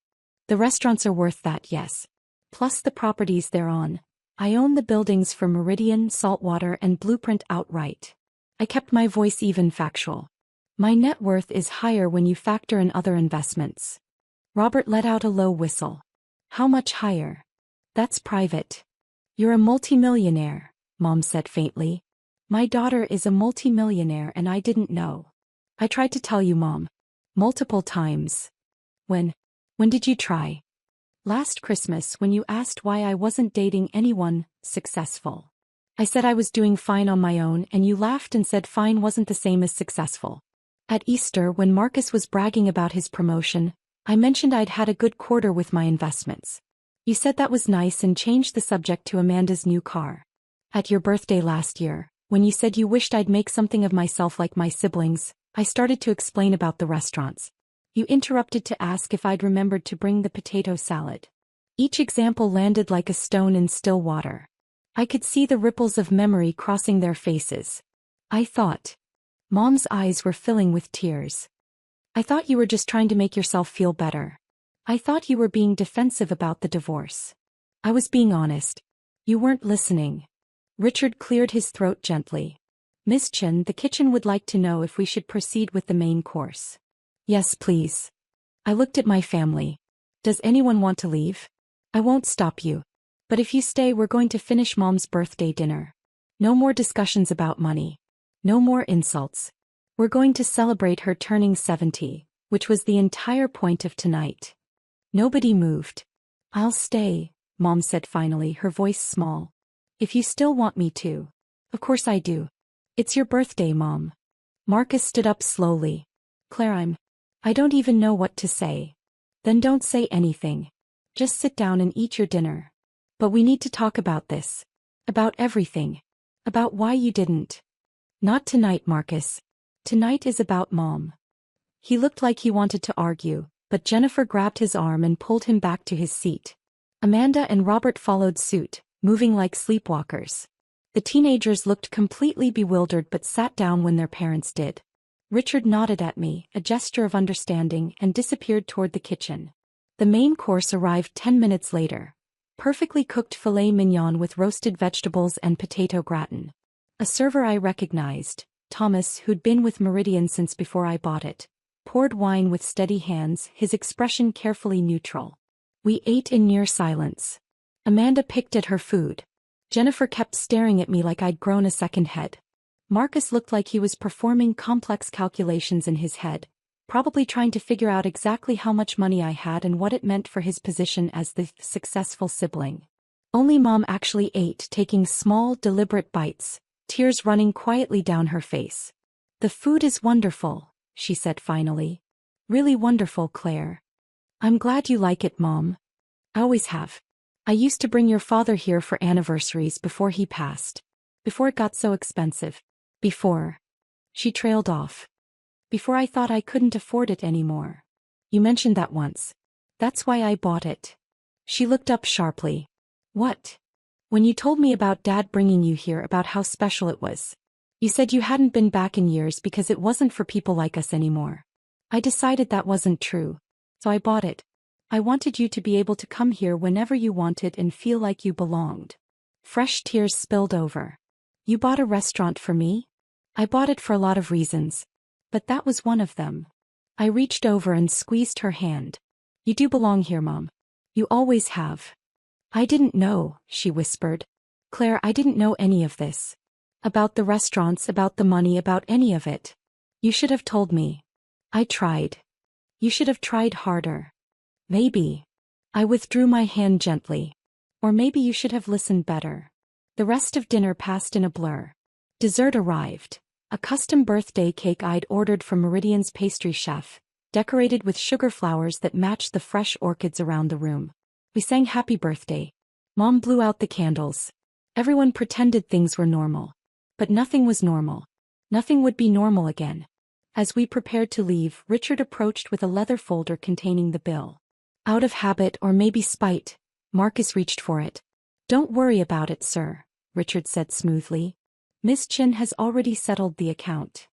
The restaurants are worth that, yes. Plus the properties they're on. I own the buildings for Meridian, Saltwater, and Blueprint outright. I kept my voice even, factual. My net worth is higher when you factor in other investments. Robert let out a low whistle. How much higher? That's private. You're a multimillionaire, Mom said faintly. My daughter is a multimillionaire and I didn't know. I tried to tell you, Mom. Multiple times. When did you try? Last Christmas, when you asked why I wasn't dating anyone successful. I said I was doing fine on my own and you laughed and said fine wasn't the same as successful. At Easter, when Marcus was bragging about his promotion, I mentioned I'd had a good quarter with my investments. You said that was nice and changed the subject to Amanda's new car. At your birthday last year, when you said you wished I'd make something of myself like my siblings, I started to explain about the restaurants. You interrupted to ask if I'd remembered to bring the potato salad. Each example landed like a stone in still water. I could see the ripples of memory crossing their faces. I thought. Mom's eyes were filling with tears. I thought you were just trying to make yourself feel better. I thought you were being defensive about the divorce. I was being honest. You weren't listening. Richard cleared his throat gently. Miss Chin, the kitchen would like to know if we should proceed with the main course. Yes, please. I looked at my family. Does anyone want to leave? I won't stop you. But if you stay, we're going to finish Mom's birthday dinner. No more discussions about money. No more insults. We're going to celebrate her turning 70, which was the entire point of tonight. Nobody moved. I'll stay, Mom said finally, her voice small. If you still want me to. Of course I do. It's your birthday, Mom. Marcus stood up slowly. Claire, I don't even know what to say. Then don't say anything. Just sit down and eat your dinner. But we need to talk about this. About everything. About why you didn't. Not tonight, Marcus. Tonight is about Mom. He looked like he wanted to argue, but Jennifer grabbed his arm and pulled him back to his seat. Amanda and Robert followed suit, moving like sleepwalkers. The teenagers looked completely bewildered but sat down when their parents did. Richard nodded at me, a gesture of understanding, and disappeared toward the kitchen. The main course arrived 10 minutes later. Perfectly cooked filet mignon with roasted vegetables and potato gratin. A server I recognized, Thomas, who'd been with Meridian since before I bought it, poured wine with steady hands, his expression carefully neutral. We ate in near silence. Amanda picked at her food. Jennifer kept staring at me like I'd grown a second head. Marcus looked like he was performing complex calculations in his head, probably trying to figure out exactly how much money I had and what it meant for his position as the successful sibling. Only Mom actually ate, taking small, deliberate bites, tears running quietly down her face. The food is wonderful, she said finally. Really wonderful, Claire. I'm glad you like it, Mom. I always have. I used to bring your father here for anniversaries before he passed. Before it got so expensive. Before. She trailed off. Before I thought I couldn't afford it anymore. You mentioned that once. That's why I bought it. She looked up sharply. What? When you told me about Dad bringing you here, about how special it was. You said you hadn't been back in years because it wasn't for people like us anymore. I decided that wasn't true. So I bought it. I wanted you to be able to come here whenever you wanted and feel like you belonged. Fresh tears spilled over. You bought a restaurant for me? I bought it for a lot of reasons. But that was one of them. I reached over and squeezed her hand. You do belong here, Mom. You always have. I didn't know, she whispered. Claire, I didn't know any of this. About the restaurants, about the money, about any of it. You should have told me. I tried. You should have tried harder. Maybe. I withdrew my hand gently. Or maybe you should have listened better. The rest of dinner passed in a blur. Dessert arrived. A custom birthday cake I'd ordered from Meridian's pastry chef, decorated with sugar flowers that matched the fresh orchids around the room. We sang happy birthday. Mom blew out the candles. Everyone pretended things were normal. But nothing was normal. Nothing would be normal again. As we prepared to leave, Richard approached with a leather folder containing the bill. Out of habit or maybe spite, Marcus reached for it. Don't worry about it, sir, Richard said smoothly. Miss Chin has already settled the account.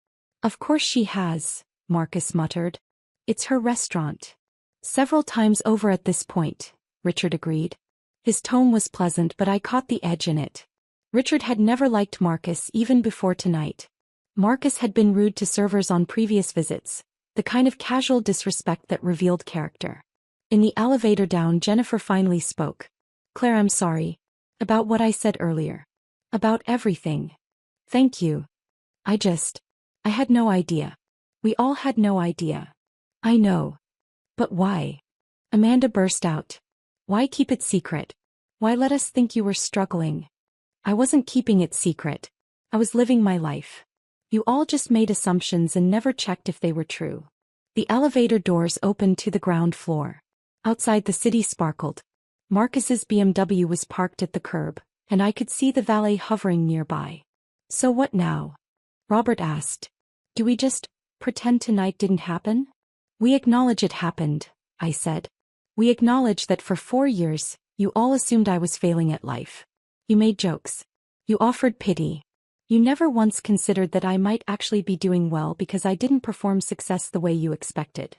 Of course she has, Marcus muttered. It's her restaurant. Several times over at this point, Richard agreed. His tone was pleasant, but I caught the edge in it. Richard had never liked Marcus even before tonight. Marcus had been rude to servers on previous visits, the kind of casual disrespect that revealed character. In the elevator down, Jennifer finally spoke. Claire, I'm sorry. About what I said earlier. About everything. Thank you. I had no idea. We all had no idea. I know. But why? Amanda burst out. Why keep it secret? Why let us think you were struggling? I wasn't keeping it secret. I was living my life. You all just made assumptions and never checked if they were true. The elevator doors opened to the ground floor. Outside, the city sparkled. Marcus's BMW was parked at the curb, and I could see the valet hovering nearby. So what now? Robert asked. Do we just pretend tonight didn't happen? We acknowledge it happened, I said. We acknowledge that for 4 years, you all assumed I was failing at life. You made jokes. You offered pity. You never once considered that I might actually be doing well because I didn't perform success the way you expected.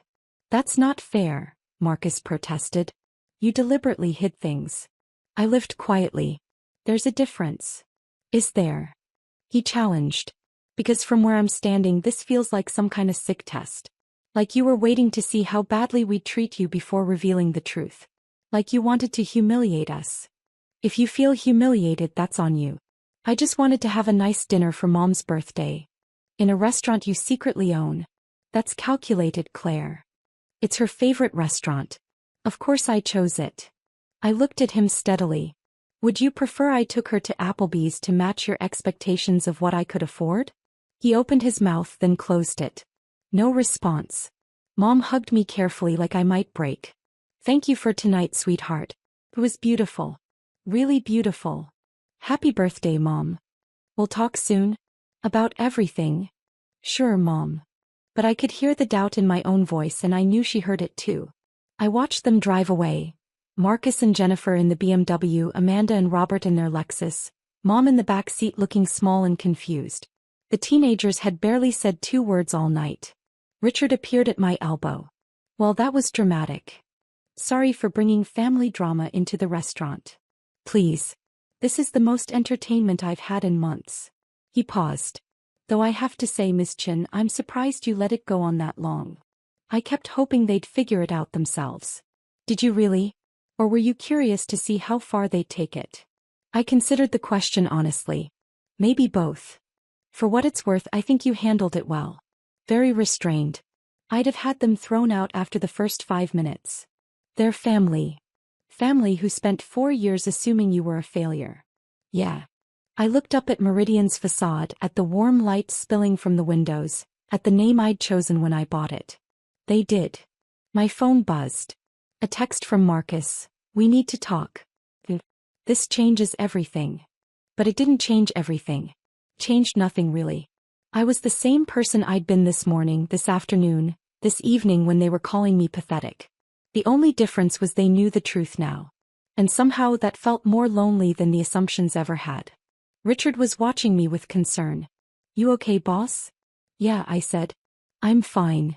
That's not fair, Marcus protested. You deliberately hid things. I lived quietly. There's a difference. Is there? He challenged. Because from where I'm standing, this feels like some kind of sick test. Like you were waiting to see how badly we'd treat you before revealing the truth. Like you wanted to humiliate us. If you feel humiliated, that's on you. I just wanted to have a nice dinner for Mom's birthday. In a restaurant you secretly own. That's calculated, Claire. It's her favorite restaurant. Of course I chose it. I looked at him steadily. Would you prefer I took her to Applebee's to match your expectations of what I could afford? He opened his mouth, then closed it. No response. Mom hugged me carefully like I might break. Thank you for tonight, sweetheart. It was beautiful. Really beautiful. Happy birthday, Mom. We'll talk soon? About everything? Sure, Mom. But I could hear the doubt in my own voice, and I knew she heard it too. I watched them drive away. Marcus and Jennifer in the BMW, Amanda and Robert in their Lexus, Mom in the back seat looking small and confused. The teenagers had barely said 2 words all night. Richard appeared at my elbow. Well, that was dramatic. Sorry for bringing family drama into the restaurant. Please. This is the most entertainment I've had in months. He paused. Though I have to say, Miss Chin, I'm surprised you let it go on that long. I kept hoping they'd figure it out themselves. Did you really? Or were you curious to see how far they'd take it? I considered the question honestly. Maybe both. For what it's worth, I think you handled it well. Very restrained. I'd have had them thrown out after the first 5 minutes. They're family. Family who spent 4 years assuming you were a failure. Yeah. I looked up at Meridian's facade, at the warm light spilling from the windows, at the name I'd chosen when I bought it. They did. My phone buzzed. A text from Marcus. We need to talk. This changes everything. But it didn't change everything. Changed nothing really. I was the same person I'd been this morning, this afternoon, this evening when they were calling me pathetic. The only difference was they knew the truth now. And somehow that felt more lonely than the assumptions ever had. Richard was watching me with concern. You okay, boss? Yeah, I said. I'm fine.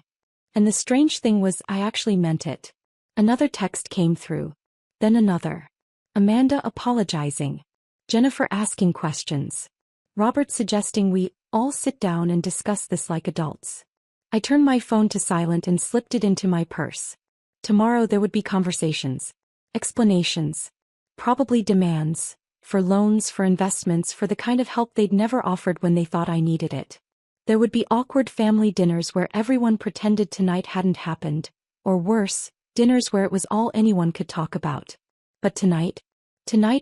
And the strange thing was I actually meant it. Another text came through. Then another. Amanda apologizing. Jennifer asking questions. Robert suggesting we all sit down and discuss this like adults. I turned my phone to silent and slipped it into my purse. Tomorrow there would be conversations. Explanations. Probably demands. For loans, for investments, for the kind of help they'd never offered when they thought I needed it. There would be awkward family dinners where everyone pretended tonight hadn't happened, or worse, dinners where it was all anyone could talk about. But tonight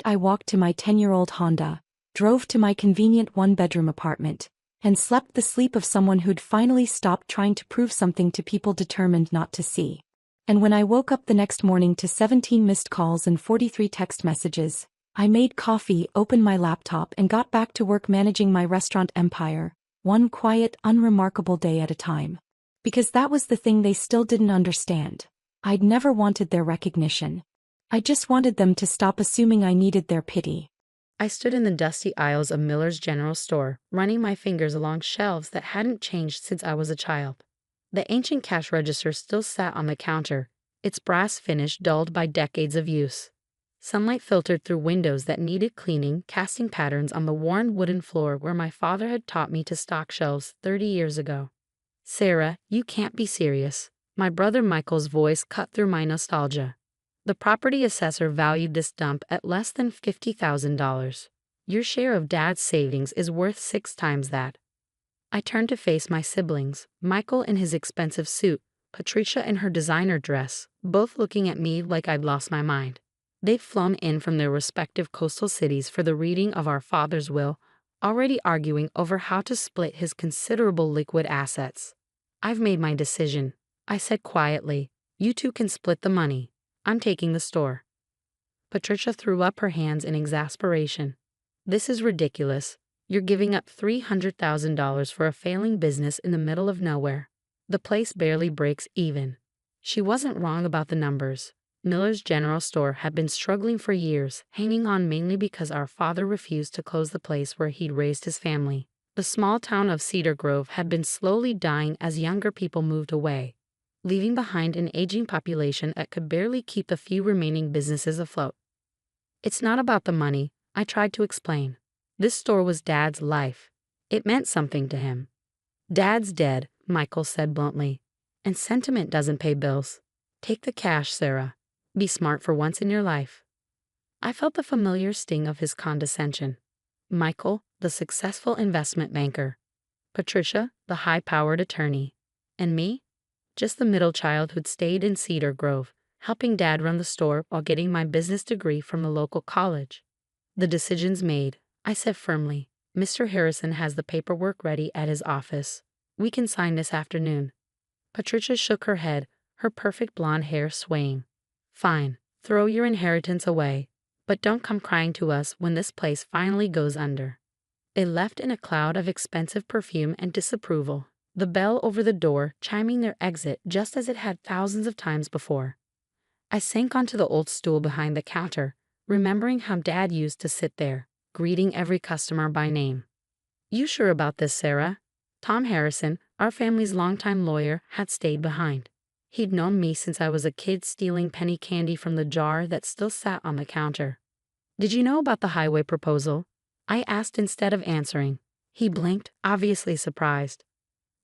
I walked to my 10-year-old Honda, drove to my convenient one-bedroom apartment, and slept the sleep of someone who'd finally stopped trying to prove something to people determined not to see. And when I woke up the next morning to 17 missed calls and 43 text messages, I made coffee, opened my laptop and got back to work managing my restaurant empire, one quiet, unremarkable day at a time. Because that was the thing they still didn't understand. I'd never wanted their recognition. I just wanted them to stop assuming I needed their pity. I stood in the dusty aisles of Miller's General Store, running my fingers along shelves that hadn't changed since I was a child. The ancient cash register still sat on the counter, its brass finish dulled by decades of use. Sunlight filtered through windows that needed cleaning, casting patterns on the worn wooden floor where my father had taught me to stock shelves 30 years ago. Sarah, you can't be serious. My brother Michael's voice cut through my nostalgia. The property assessor valued this dump at less than $50,000. Your share of Dad's savings is worth 6 times that. I turned to face my siblings, Michael in his expensive suit, Patricia in her designer dress, both looking at me like I'd lost my mind. They'd flown in from their respective coastal cities for the reading of our father's will, already arguing over how to split his considerable liquid assets. I've made my decision, I said quietly. You two can split the money. I'm taking the store. Patricia threw up her hands in exasperation. This is ridiculous. You're giving up $300,000 for a failing business in the middle of nowhere. The place barely breaks even. She wasn't wrong about the numbers. Miller's General Store had been struggling for years, hanging on mainly because our father refused to close the place where he'd raised his family. The small town of Cedar Grove had been slowly dying as younger people moved away, leaving behind an aging population that could barely keep the few remaining businesses afloat. It's not about the money, I tried to explain. This store was Dad's life. It meant something to him. Dad's dead, Michael said bluntly, and sentiment doesn't pay bills. Take the cash, Sarah. Be smart for once in your life. I felt the familiar sting of his condescension. Michael, the successful investment banker. Patricia, the high-powered attorney. And me? Just the middle child who'd stayed in Cedar Grove, helping Dad run the store while getting my business degree from the local college. The decision's made, I said firmly. Mr. Harrison has the paperwork ready at his office. We can sign this afternoon. Patricia shook her head, her perfect blonde hair swaying. Fine, throw your inheritance away, but don't come crying to us when this place finally goes under. They left in a cloud of expensive perfume and disapproval, the bell over the door chiming their exit just as it had thousands of times before. I sank onto the old stool behind the counter, remembering how Dad used to sit there, greeting every customer by name. You sure about this, Sarah? Tom Harrison, our family's longtime lawyer, had stayed behind. He'd known me since I was a kid stealing penny candy from the jar that still sat on the counter. Did you know about the highway proposal? I asked instead of answering. He blinked, obviously surprised.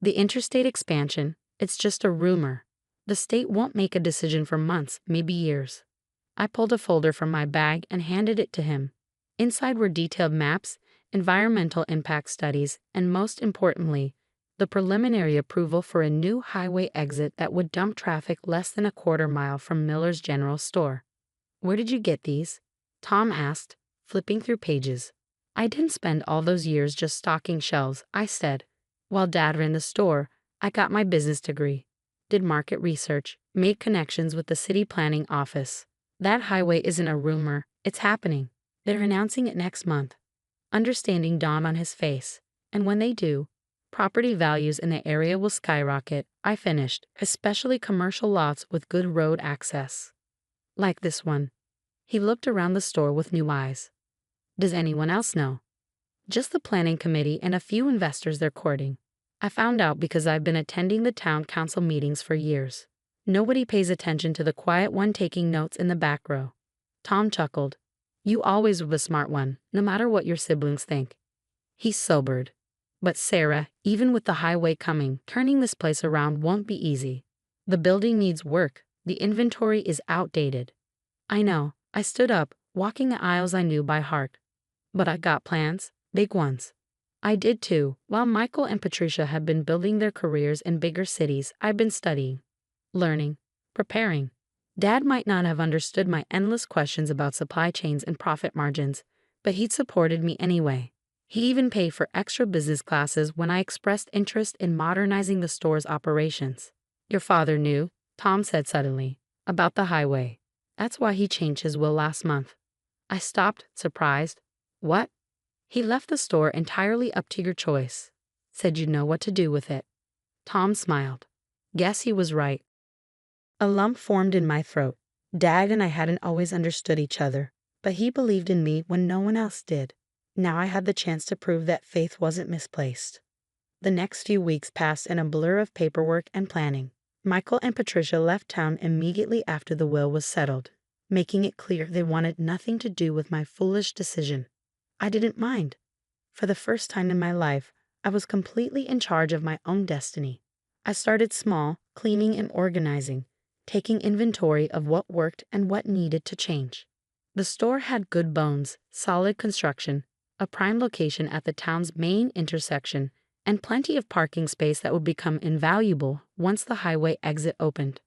The interstate expansion, it's just a rumor. The state won't make a decision for months, maybe years. I pulled a folder from my bag and handed it to him. Inside were detailed maps, environmental impact studies, and most importantly, the preliminary approval for a new highway exit that would dump traffic less than a quarter mile from Miller's General Store. Where did you get these? Tom asked, flipping through pages. I didn't spend all those years just stocking shelves, I said. While Dad ran the store, I got my business degree, did market research, made connections with the city planning office. That highway isn't a rumor, it's happening. They're announcing it next month. Understanding dawned on his face, and when they do, property values in the area will skyrocket, I finished, especially commercial lots with good road access. Like this one. He looked around the store with new eyes. Does anyone else know? Just the planning committee and a few investors they're courting. I found out because I've been attending the town council meetings for years. Nobody pays attention to the quiet one taking notes in the back row. Tom chuckled. You always were the smart one, no matter what your siblings think. He sobered. But Sarah, even with the highway coming, turning this place around won't be easy. The building needs work. The inventory is outdated. I know. I stood up, walking the aisles I knew by heart. But I got plans, big ones. I did too. While Michael and Patricia had been building their careers in bigger cities, I've been studying, learning, preparing. Dad might not have understood my endless questions about supply chains and profit margins, but he'd supported me anyway. He even paid for extra business classes when I expressed interest in modernizing the store's operations. Your father knew, Tom said suddenly, about the highway. That's why he changed his will last month. I stopped, surprised. What? He left the store entirely up to your choice. Said you'd know what to do with it. Tom smiled. Guess he was right. A lump formed in my throat. Dad and I hadn't always understood each other, but he believed in me when no one else did. Now I had the chance to prove that faith wasn't misplaced. The next few weeks passed in a blur of paperwork and planning. Michael and Patricia left town immediately after the will was settled, making it clear they wanted nothing to do with my foolish decision. I didn't mind. For the first time in my life, I was completely in charge of my own destiny. I started small, cleaning and organizing, taking inventory of what worked and what needed to change. The store had good bones, solid construction, a prime location at the town's main intersection, and plenty of parking space that would become invaluable once the highway exit opened.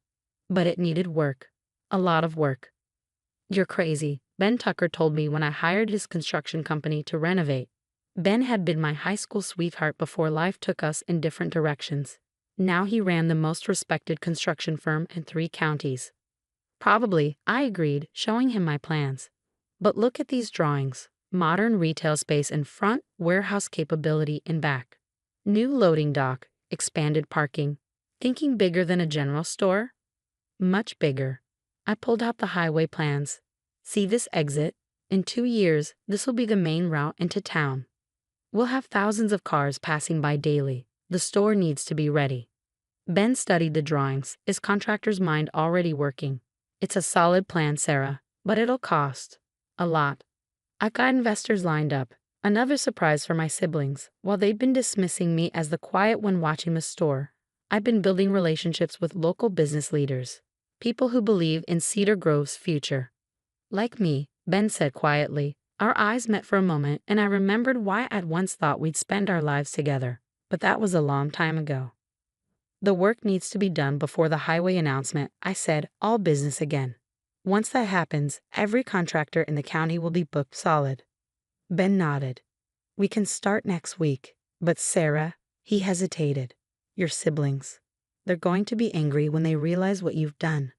But it needed work. A lot of work. You're crazy, Ben Tucker told me when I hired his construction company to renovate. Ben had been my high school sweetheart before life took us in different directions. Now he ran the most respected construction firm in 3 counties. Probably, I agreed, showing him my plans. But look at these drawings. Modern retail space in front, warehouse capability in back. New loading dock, expanded parking. Thinking bigger than a general store? Much bigger. I pulled out the highway plans. See this exit? In 2 years, this will be the main route into town. We'll have thousands of cars passing by daily. The store needs to be ready. Ben studied the drawings, his contractor's mind already working. It's a solid plan, Sarah, but it'll cost a lot. I've got investors lined up. Another surprise for my siblings. While they've been dismissing me as the quiet one watching the store, I've been building relationships with local business leaders, people who believe in Cedar Grove's future. Like me, Ben said quietly. Our eyes met for a moment, and I remembered why I'd once thought we'd spend our lives together. But that was a long time ago. The work needs to be done before the highway announcement, I said, all business again. Once that happens, every contractor in the county will be booked solid. Ben nodded. We can start next week. But Sarah, he hesitated. Your siblings. They're going to be angry when they realize what you've done.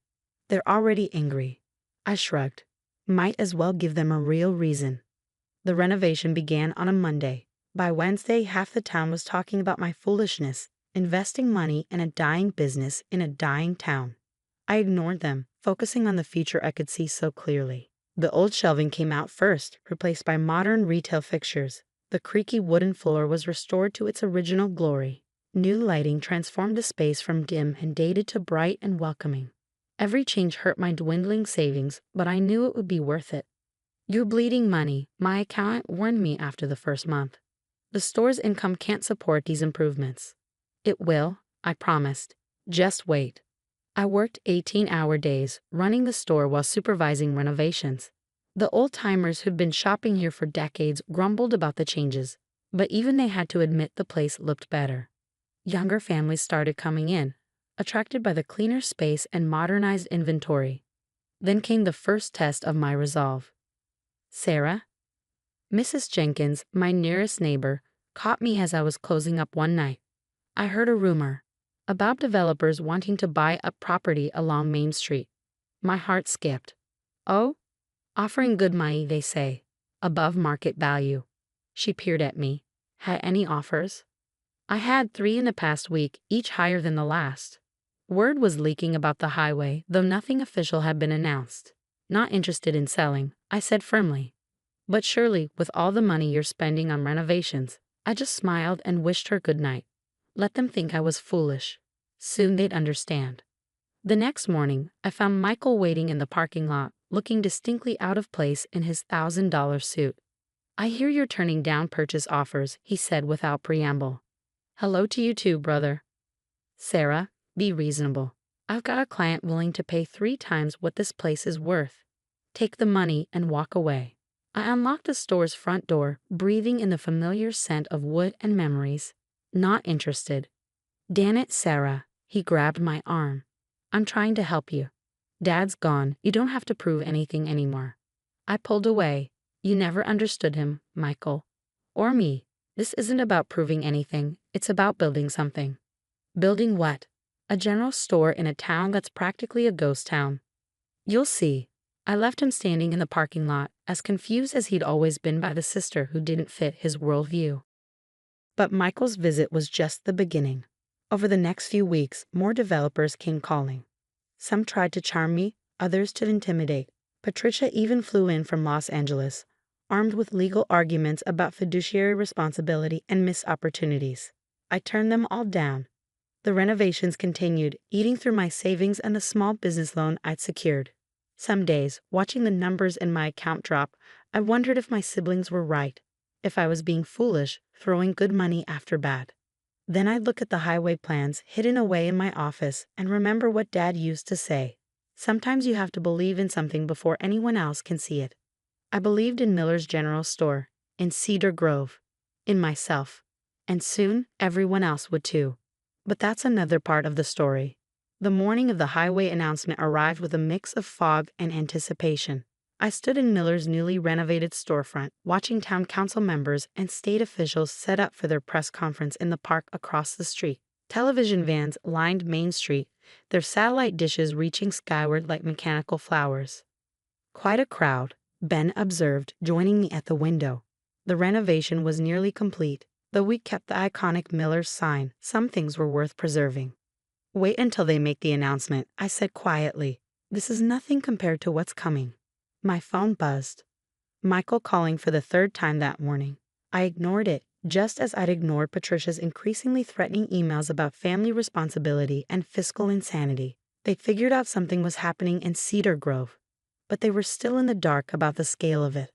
They're already angry. I shrugged. Might as well give them a real reason. The renovation began on a Monday. By Wednesday, half the town was talking about my foolishness, investing money in a dying business in a dying town. I ignored them, focusing on the future I could see so clearly. The old shelving came out first, replaced by modern retail fixtures. The creaky wooden floor was restored to its original glory. New lighting transformed the space from dim and dated to bright and welcoming. Every change hurt my dwindling savings, but I knew it would be worth it. You're bleeding money, my accountant warned me after the first month. The store's income can't support these improvements. It will, I promised. Just wait. I worked 18-hour days, running the store while supervising renovations. The old-timers who'd been shopping here for decades grumbled about the changes, but even they had to admit the place looked better. Younger families started coming in, attracted by the cleaner space and modernized inventory. Then came the first test of my resolve. Sarah? Mrs. Jenkins, my nearest neighbor, caught me as I was closing up one night. I heard a rumor about developers wanting to buy up property along Main Street. My heart skipped. Oh? Offering good money, they say. Above market value. She peered at me. Had any offers? I had 3 in the past week, each higher than the last. Word was leaking about the highway, though nothing official had been announced. Not interested in selling, I said firmly. But surely, with all the money you're spending on renovations, I just smiled and wished her good night. Let them think I was foolish. Soon they'd understand. The next morning, I found Michael waiting in the parking lot, looking distinctly out of place in his $1,000 suit. "I hear you're turning down purchase offers," he said without preamble. "Hello to you too, brother." "Sarah, be reasonable. I've got a client willing to pay 3 times what this place is worth. Take the money and walk away." I unlocked the store's front door, breathing in the familiar scent of wood and memories. Not interested. "Damn it, Sarah." He grabbed my arm. "I'm trying to help you. Dad's gone. You don't have to prove anything anymore." I pulled away. "You never understood him, Michael. Or me. This isn't about proving anything. It's about building something." "Building what?" "A general store in a town that's practically a ghost town." "You'll see." I left him standing in the parking lot, as confused as he'd always been by the sister who didn't fit his worldview. But Michael's visit was just the beginning. Over the next few weeks, more developers came calling. Some tried to charm me, others to intimidate. Patricia even flew in from Los Angeles, armed with legal arguments about fiduciary responsibility and missed opportunities. I turned them all down. The renovations continued, eating through my savings and the small business loan I'd secured. Some days, watching the numbers in my account drop, I wondered if my siblings were right, if I was being foolish, throwing good money after bad. Then I'd look at the highway plans hidden away in my office and remember what Dad used to say. Sometimes you have to believe in something before anyone else can see it. I believed in Miller's General Store, in Cedar Grove, in myself, and soon everyone else would too. But that's another part of the story. The morning of the highway announcement arrived with a mix of fog and anticipation. I stood in Miller's newly renovated storefront, watching town council members and state officials set up for their press conference in the park across the street. Television vans lined Main Street, their satellite dishes reaching skyward like mechanical flowers. "Quite a crowd," Ben observed, joining me at the window. The renovation was nearly complete. Though we kept the iconic Miller's sign, some things were worth preserving. "Wait until they make the announcement," I said quietly. "This is nothing compared to what's coming." My phone buzzed. Michael calling for the 3rd time that morning. I ignored it, just as I'd ignored Patricia's increasingly threatening emails about family responsibility and fiscal insanity. They figured out something was happening in Cedar Grove, but they were still in the dark about the scale of it.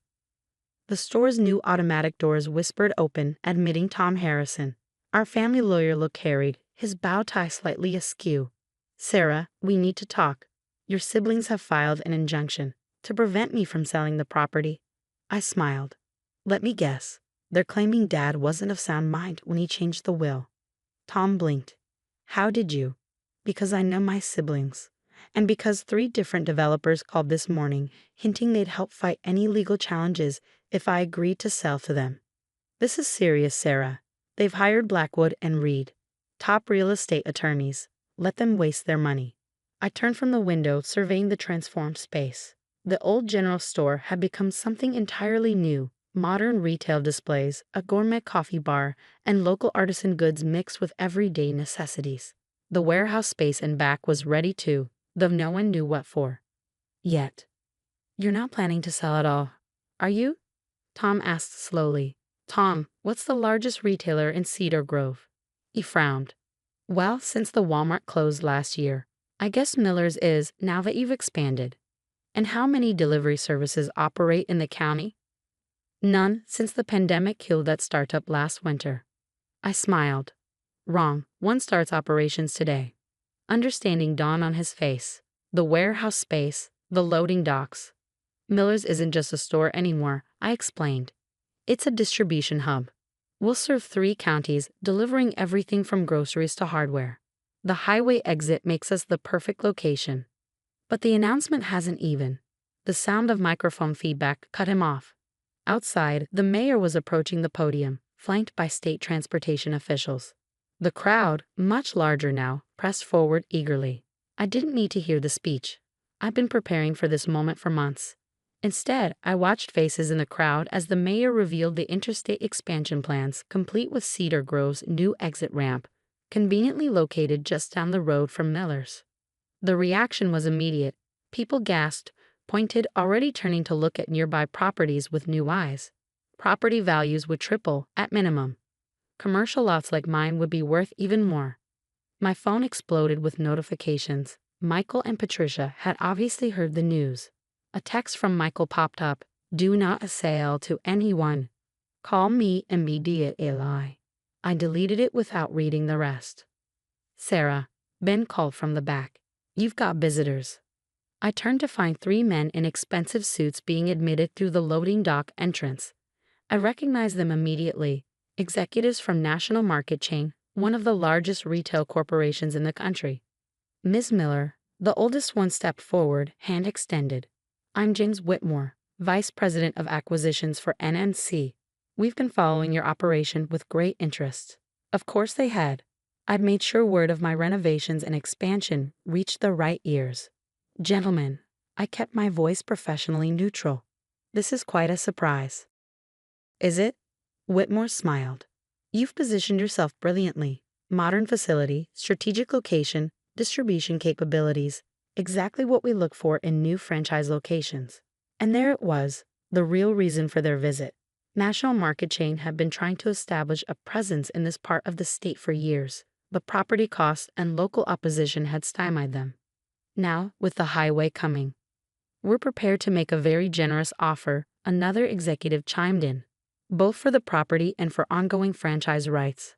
The store's new automatic doors whispered open, admitting Tom Harrison. Our family lawyer looked harried, his bow tie slightly askew. "Sarah, we need to talk. Your siblings have filed an injunction to prevent me from selling the property." I smiled. "Let me guess. They're claiming Dad wasn't of sound mind when he changed the will." Tom blinked. "How did you?" "Because I know my siblings. And because 3 different developers called this morning, hinting they'd help fight any legal challenges if I agreed to sell to them. This is serious, Sarah. They've hired Blackwood and Reed, top real estate attorneys. Let them waste their money." I turned from the window, surveying the transformed space. The old general store had become something entirely new. Modern retail displays, a gourmet coffee bar, and local artisan goods mixed with everyday necessities. The warehouse space in back was ready too, though no one knew what for. Yet. "You're not planning to sell at all, are you?" Tom asked slowly. "Tom, what's the largest retailer in Cedar Grove?" He frowned. "Well, since the Walmart closed last year. I guess Miller's is, now that you've expanded." "And how many delivery services operate in the county?" "None, since the pandemic killed that startup last winter." I smiled. "Wrong. One starts operations today." Understanding dawned on his face. The warehouse space, the loading docks. "Miller's isn't just a store anymore," I explained. "It's a distribution hub. We'll serve 3 counties, delivering everything from groceries to hardware. The highway exit makes us the perfect location." But the announcement hasn't even. The sound of microphone feedback cut him off. Outside, the mayor was approaching the podium, flanked by state transportation officials. The crowd, much larger now, pressed forward eagerly. I didn't need to hear the speech. I'd been preparing for this moment for months. Instead, I watched faces in the crowd as the mayor revealed the interstate expansion plans, complete with Cedar Grove's new exit ramp, conveniently located just down the road from Miller's. The reaction was immediate. People gasped, pointed, already turning to look at nearby properties with new eyes. Property values would triple, at minimum. Commercial lots like mine would be worth even more. My phone exploded with notifications. Michael and Patricia had obviously heard the news. A text from Michael popped up. Do not sell to anyone. Call me immediately. I deleted it without reading the rest. Sarah, Ben called from the back. You've got visitors. I turned to find 3 men in expensive suits being admitted through the loading dock entrance. I recognized them immediately. Executives from National Market Chain, one of the largest retail corporations in the country. Ms. Miller, the oldest one, stepped forward, hand extended. I'm James Whitmore, Vice President of Acquisitions for NNC. We've been following your operation with great interest. Of course they had. I'd made sure word of my renovations and expansion reached the right ears. Gentlemen, I kept my voice professionally neutral. This is quite a surprise. Is it? Whitmore smiled. You've positioned yourself brilliantly. Modern facility, strategic location, distribution capabilities, exactly what we look for in new franchise locations. And there it was, the real reason for their visit. National Market Chain had been trying to establish a presence in this part of the state for years, but property costs and local opposition had stymied them. Now, with the highway coming, we're prepared to make a very generous offer, another executive chimed in, both for the property and for ongoing franchise rights.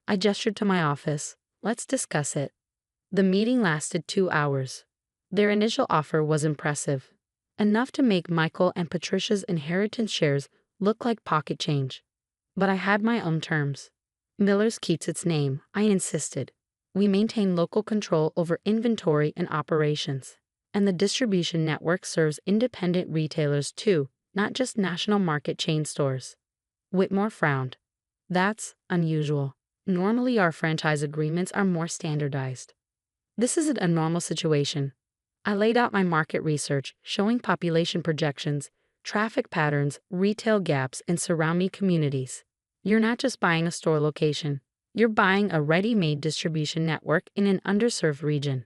I gestured to my office. Let's discuss it. The meeting lasted 2 hours. Their initial offer was impressive, enough to make Michael and Patricia's inheritance shares look like pocket change. But I had my own terms. Miller's keeps its name, I insisted. We maintain local control over inventory and operations. And the distribution network serves independent retailers too, not just National Market Chain stores. Whitmore frowned. That's unusual. Normally our franchise agreements are more standardized. This isn't a normal situation. I laid out my market research, showing population projections, traffic patterns, retail gaps in surrounding communities. You're not just buying a store location. You're buying a ready-made distribution network in an underserved region.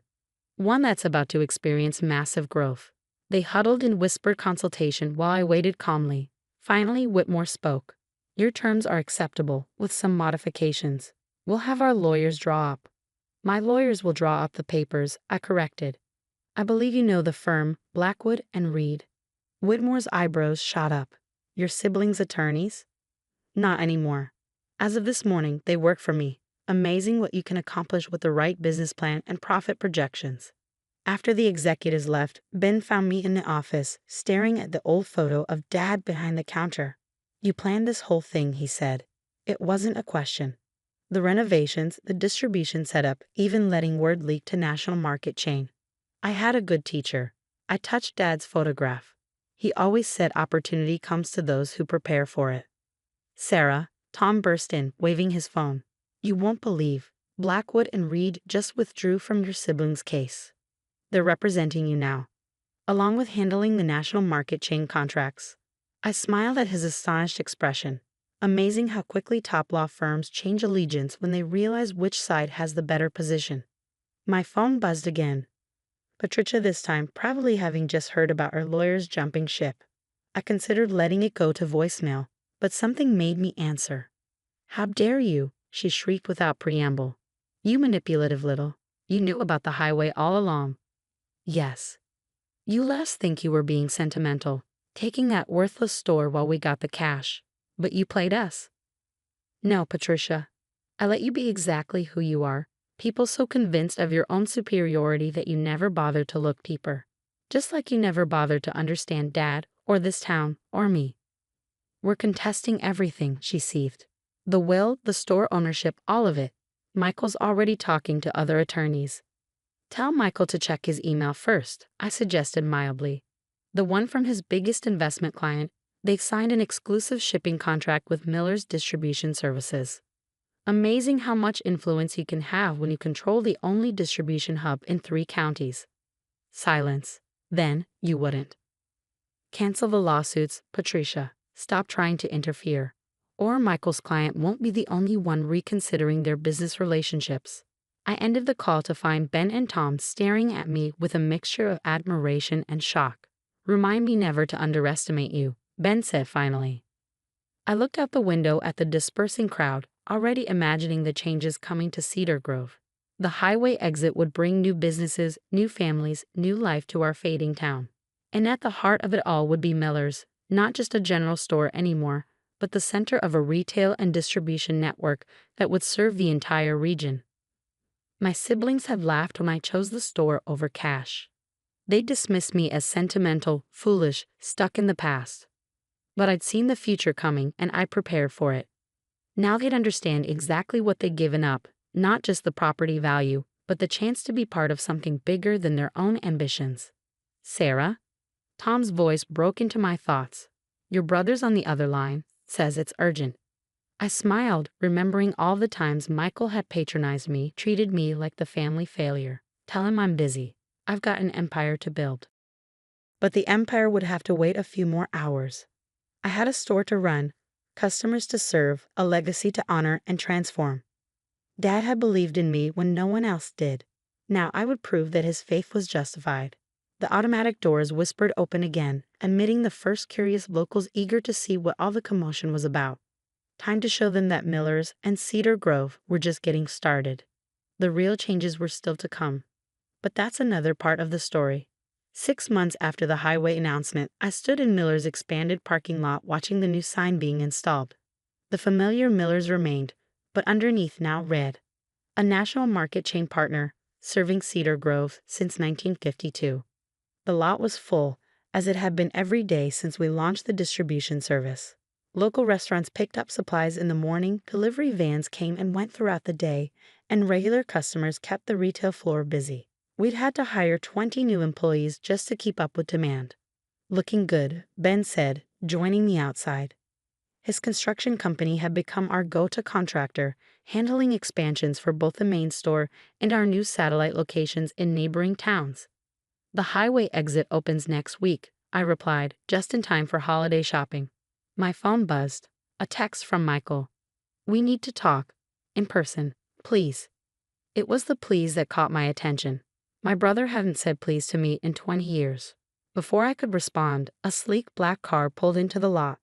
One that's about to experience massive growth. They huddled in whispered consultation while I waited calmly. Finally, Whitmore spoke. Your terms are acceptable, with some modifications. We'll have our lawyers draw up. My lawyers will draw up the papers, I corrected. I believe you know the firm, Blackwood and Reed. Whitmore's eyebrows shot up. Your siblings' attorneys? Not anymore. As of this morning, they work for me. Amazing what you can accomplish with the right business plan and profit projections. After the executives left, Ben found me in the office, staring at the old photo of Dad behind the counter. You planned this whole thing, he said. It wasn't a question. The renovations, the distribution setup, even letting word leak to National Market Chain. I had a good teacher. I touched Dad's photograph. He always said opportunity comes to those who prepare for it. Sarah, Tom burst in, waving his phone. You won't believe. Blackwood and Reed just withdrew from your siblings' case. They're representing you now, along with handling the National Market Chain contracts. I smiled at his astonished expression. Amazing how quickly top law firms change allegiance when they realize which side has the better position. My phone buzzed again. Patricia this time, probably having just heard about her lawyers jumping ship. I considered letting it go to voicemail, but something made me answer. How dare you? She shrieked without preamble. You manipulative little. You knew about the highway all along. Yes. You let us think you were being sentimental, taking that worthless store while we got the cash. But you played us. No, Patricia. I let you be exactly who you are. People so convinced of your own superiority that you never bothered to look deeper. Just like you never bothered to understand Dad, or this town, or me. We're contesting everything, she seethed. The will, the store ownership, all of it. Michael's already talking to other attorneys. Tell Michael to check his email first, I suggested mildly. The one from his biggest investment client. They've signed an exclusive shipping contract with Miller's Distribution Services. Amazing how much influence you can have when you control the only distribution hub in 3 counties. Silence. Then, you wouldn't. Cancel the lawsuits, Patricia. Stop trying to interfere. Or Michael's client won't be the only one reconsidering their business relationships. I ended the call to find Ben and Tom staring at me with a mixture of admiration and shock. Remind me never to underestimate you, Ben said finally. I looked out the window at the dispersing crowd, already imagining the changes coming to Cedar Grove. The highway exit would bring new businesses, new families, new life to our fading town. And at the heart of it all would be Miller's, not just a general store anymore, but the center of a retail and distribution network that would serve the entire region. My siblings had laughed when I chose the store over cash. They dismissed me as sentimental, foolish, stuck in the past. But I'd seen the future coming and I prepared for it. Now they'd understand exactly what they'd given up, not just the property value, but the chance to be part of something bigger than their own ambitions. Sarah? Tom's voice broke into my thoughts. Your brother's on the other line, says it's urgent. I smiled, remembering all the times Michael had patronized me, treated me like the family failure. Tell him I'm busy. I've got an empire to build. But the empire would have to wait a few more hours. I had a store to run, customers to serve, a legacy to honor and transform. Dad had believed in me when no one else did. Now I would prove that his faith was justified. The automatic doors whispered open again, admitting the first curious locals eager to see what all the commotion was about. Time to show them that Miller's and Cedar Grove were just getting started. The real changes were still to come. But that's another part of the story. 6 months after the highway announcement, I stood in Miller's expanded parking lot watching the new sign being installed. The familiar Miller's remained, but underneath now read, a national market chain partner, serving Cedar Grove since 1952. The lot was full, as it had been every day since we launched the distribution service. Local restaurants picked up supplies in the morning, delivery vans came and went throughout the day, and regular customers kept the retail floor busy. We'd had to hire 20 new employees just to keep up with demand. Looking good, Ben said, joining me outside. His construction company had become our go-to contractor, handling expansions for both the main store and our new satellite locations in neighboring towns. The highway exit opens next week, I replied, just in time for holiday shopping. My phone buzzed. A text from Michael. We need to talk. In person, please. It was the please that caught my attention. My brother hadn't said please to me in 20 years. Before I could respond, a sleek black car pulled into the lot.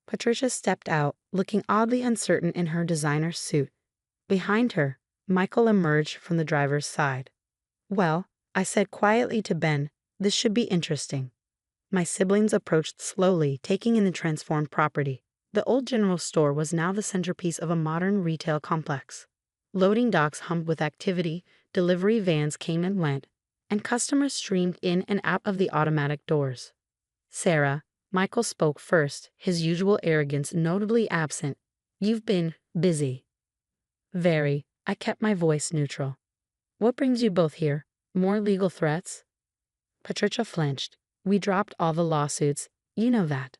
Patricia stepped out, looking oddly uncertain in her designer suit. Behind her, Michael emerged from the driver's side. Well, I said quietly to Ben, this should be interesting. My siblings approached slowly, taking in the transformed property. The old general store was now the centerpiece of a modern retail complex. Loading docks hummed with activity, delivery vans came and went, and customers streamed in and out of the automatic doors. Sarah, Michael spoke first, his usual arrogance notably absent. You've been busy. Very. I kept my voice neutral. What brings you both here? More legal threats? Patricia flinched. We dropped all the lawsuits. You know that.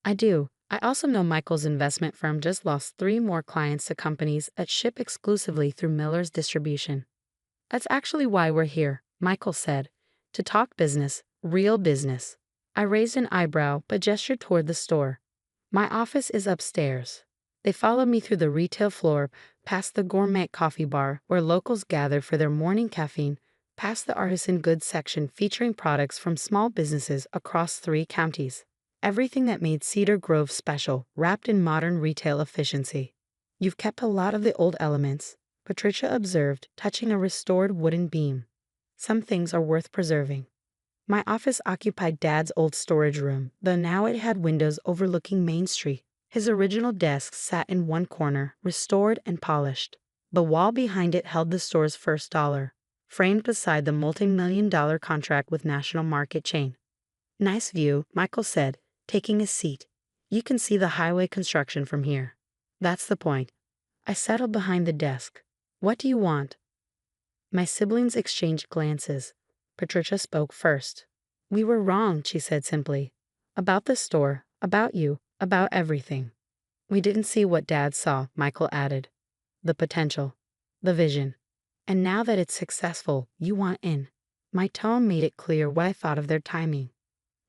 I do. I also know Michael's investment firm just lost 3 more clients to companies that ship exclusively through Miller's distribution. That's actually why we're here, Michael said. To talk business, real business. I raised an eyebrow but gestured toward the store. My office is upstairs. They followed me through the retail floor, past the gourmet coffee bar where locals gathered for their morning caffeine, past the artisan goods section featuring products from small businesses across 3 counties. Everything that made Cedar Grove special, wrapped in modern retail efficiency. You've kept a lot of the old elements, Patricia observed, touching a restored wooden beam. Some things are worth preserving. My office occupied Dad's old storage room, though now it had windows overlooking Main Street. His original desk sat in one corner, restored and polished. The wall behind it held the store's first dollar, framed beside the multi-million-dollar contract with national market chain. Nice view, Michael said, taking a seat. You can see the highway construction from here. That's the point. I settled behind the desk. What do you want? My siblings exchanged glances. Patricia spoke first. We were wrong, she said simply. About the store, about you, about everything. We didn't see what Dad saw, Michael added. The potential. The vision. And now that it's successful, you want in. My tone made it clear what I thought of their timing.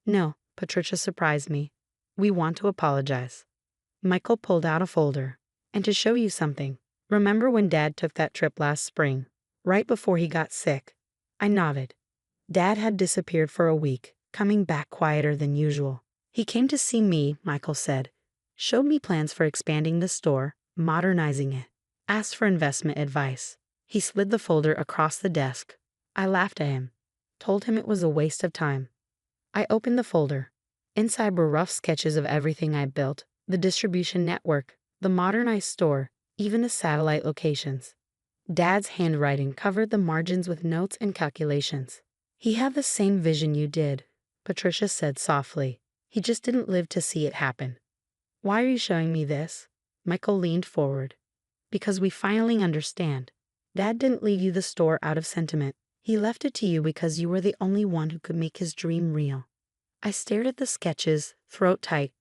No, Patricia surprised me. We want to apologize. Michael pulled out a folder. And to show you something. Remember when Dad took that trip last spring, right before he got sick? I nodded. Dad had disappeared for a week, coming back quieter than usual. He came to see me, Michael said. Showed me plans for expanding the store, modernizing it. Asked for investment advice. He slid the folder across the desk. I laughed at him. Told him it was a waste of time. I opened the folder. Inside were rough sketches of everything I built, the distribution network, the modernized store, even the satellite locations. Dad's handwriting covered the margins with notes and calculations. He had the same vision you did, Patricia said softly. He just didn't live to see it happen. Why are you showing me this? Michael leaned forward. Because we finally understand. Dad didn't leave you the store out of sentiment. He left it to you because you were the only one who could make his dream real. I stared at the sketches, throat tight.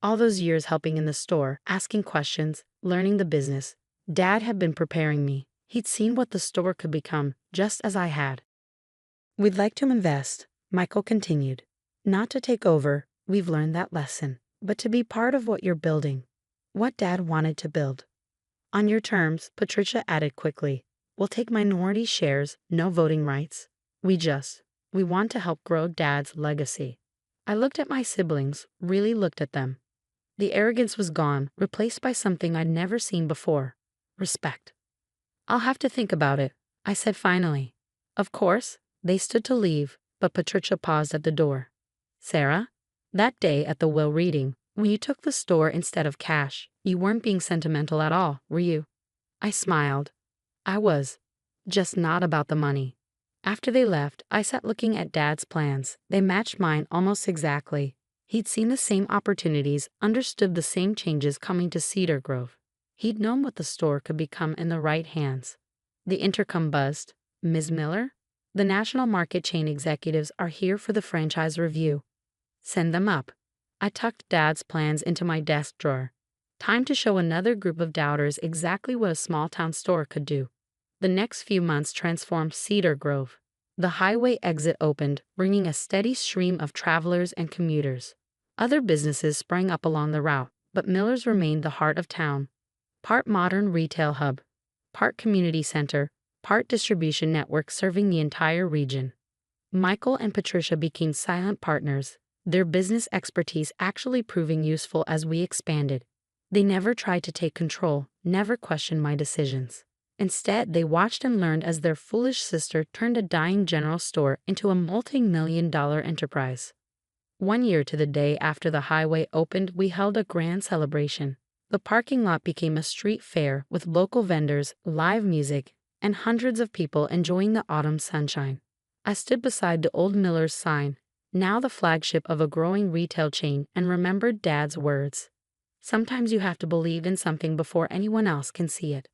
All those years helping in the store, asking questions, learning the business. Dad had been preparing me. He'd seen what the store could become, just as I had. We'd like to invest, Michael continued. Not to take over, we've learned that lesson, but to be part of what you're building. What Dad wanted to build. On your terms, Patricia added quickly. We'll take minority shares, no voting rights. We want to help grow Dad's legacy. I looked at my siblings, really looked at them. The arrogance was gone, replaced by something I'd never seen before. Respect. I'll have to think about it, I said finally. Of course, they stood to leave, but Patricia paused at the door. Sarah, that day at the will reading, when you took the store instead of cash, you weren't being sentimental at all, were you? I smiled. I was. Just not about the money. After they left, I sat looking at Dad's plans. They matched mine almost exactly. He'd seen the same opportunities, understood the same changes coming to Cedar Grove. He'd known what the store could become in the right hands. The intercom buzzed. Ms. Miller? The national market chain executives are here for the franchise review. Send them up. I tucked Dad's plans into my desk drawer. Time to show another group of doubters exactly what a small-town store could do. The next few months transformed Cedar Grove. The highway exit opened, bringing a steady stream of travelers and commuters. Other businesses sprang up along the route, but Miller's remained the heart of town. Part modern retail hub, part community center, part distribution network serving the entire region. Michael and Patricia became silent partners, their business expertise actually proving useful as we expanded. They never tried to take control, never questioned my decisions. Instead, they watched and learned as their foolish sister turned a dying general store into a multi-million-dollar enterprise. 1 year to the day after the highway opened, we held a grand celebration. The parking lot became a street fair with local vendors, live music, and hundreds of people enjoying the autumn sunshine. I stood beside the old Miller's sign, now the flagship of a growing retail chain, and remembered Dad's words. Sometimes you have to believe in something before anyone else can see it.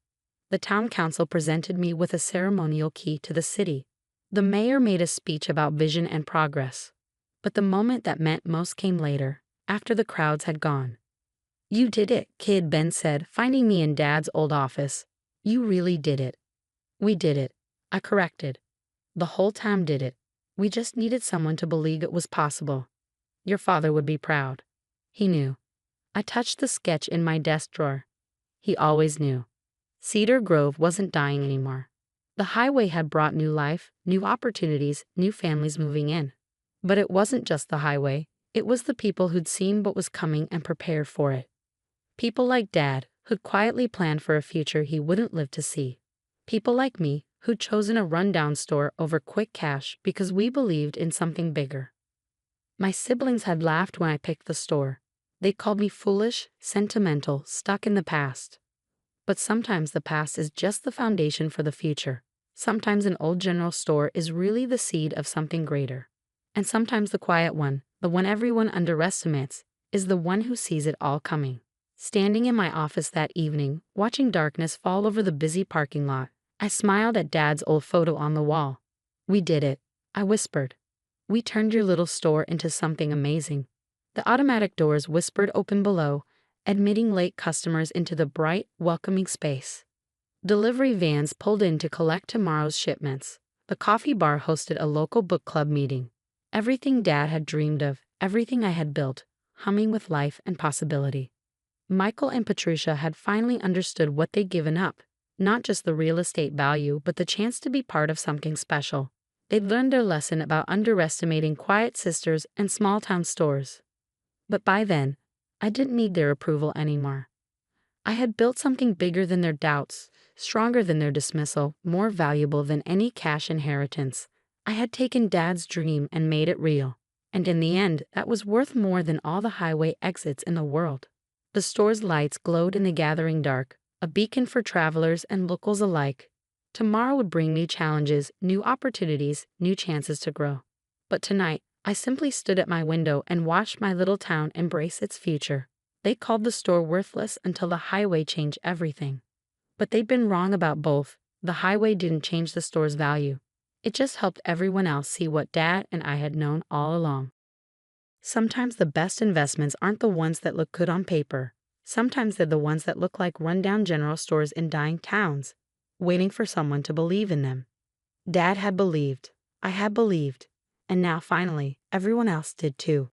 The town council presented me with a ceremonial key to the city. The mayor made a speech about vision and progress. But the moment that meant most came later, after the crowds had gone. You did it, kid, Ben said, finding me in Dad's old office. You really did it. We did it, I corrected. The whole town did it. We just needed someone to believe it was possible. Your father would be proud. He knew. I touched the sketch in my desk drawer. He always knew. Cedar Grove wasn't dying anymore. The highway had brought new life, new opportunities, new families moving in. But it wasn't just the highway. It was the people who'd seen what was coming and prepared for it. People like Dad, who'd quietly planned for a future he wouldn't live to see. People like me, who'd chosen a rundown store over quick cash because we believed in something bigger. My siblings had laughed when I picked the store. They called me foolish, sentimental, stuck in the past. But sometimes the past is just the foundation for the future. Sometimes an old general store is really the seed of something greater. And sometimes the quiet one, the one everyone underestimates, is the one who sees it all coming. Standing in my office that evening, watching darkness fall over the busy parking lot, I smiled at Dad's old photo on the wall. We did it, I whispered. We turned your little store into something amazing. The automatic doors whispered open below, admitting late customers into the bright, welcoming space. Delivery vans pulled in to collect tomorrow's shipments. The coffee bar hosted a local book club meeting. Everything Dad had dreamed of, everything I had built, humming with life and possibility. Michael and Patricia had finally understood what they'd given up, not just the real estate value but the chance to be part of something special. They'd learned their lesson about underestimating quiet sisters and small-town stores. But by then, I didn't need their approval anymore. I had built something bigger than their doubts, stronger than their dismissal, more valuable than any cash inheritance. I had taken Dad's dream and made it real. And in the end, that was worth more than all the highway exits in the world. The store's lights glowed in the gathering dark, a beacon for travelers and locals alike. Tomorrow would bring new challenges, new opportunities, new chances to grow. But tonight, I simply stood at my window and watched my little town embrace its future. They called the store worthless until the highway changed everything. But they'd been wrong about both. The highway didn't change the store's value. It just helped everyone else see what Dad and I had known all along. Sometimes the best investments aren't the ones that look good on paper. Sometimes they're the ones that look like rundown general stores in dying towns, waiting for someone to believe in them. Dad had believed, I had believed, and now finally, everyone else did too.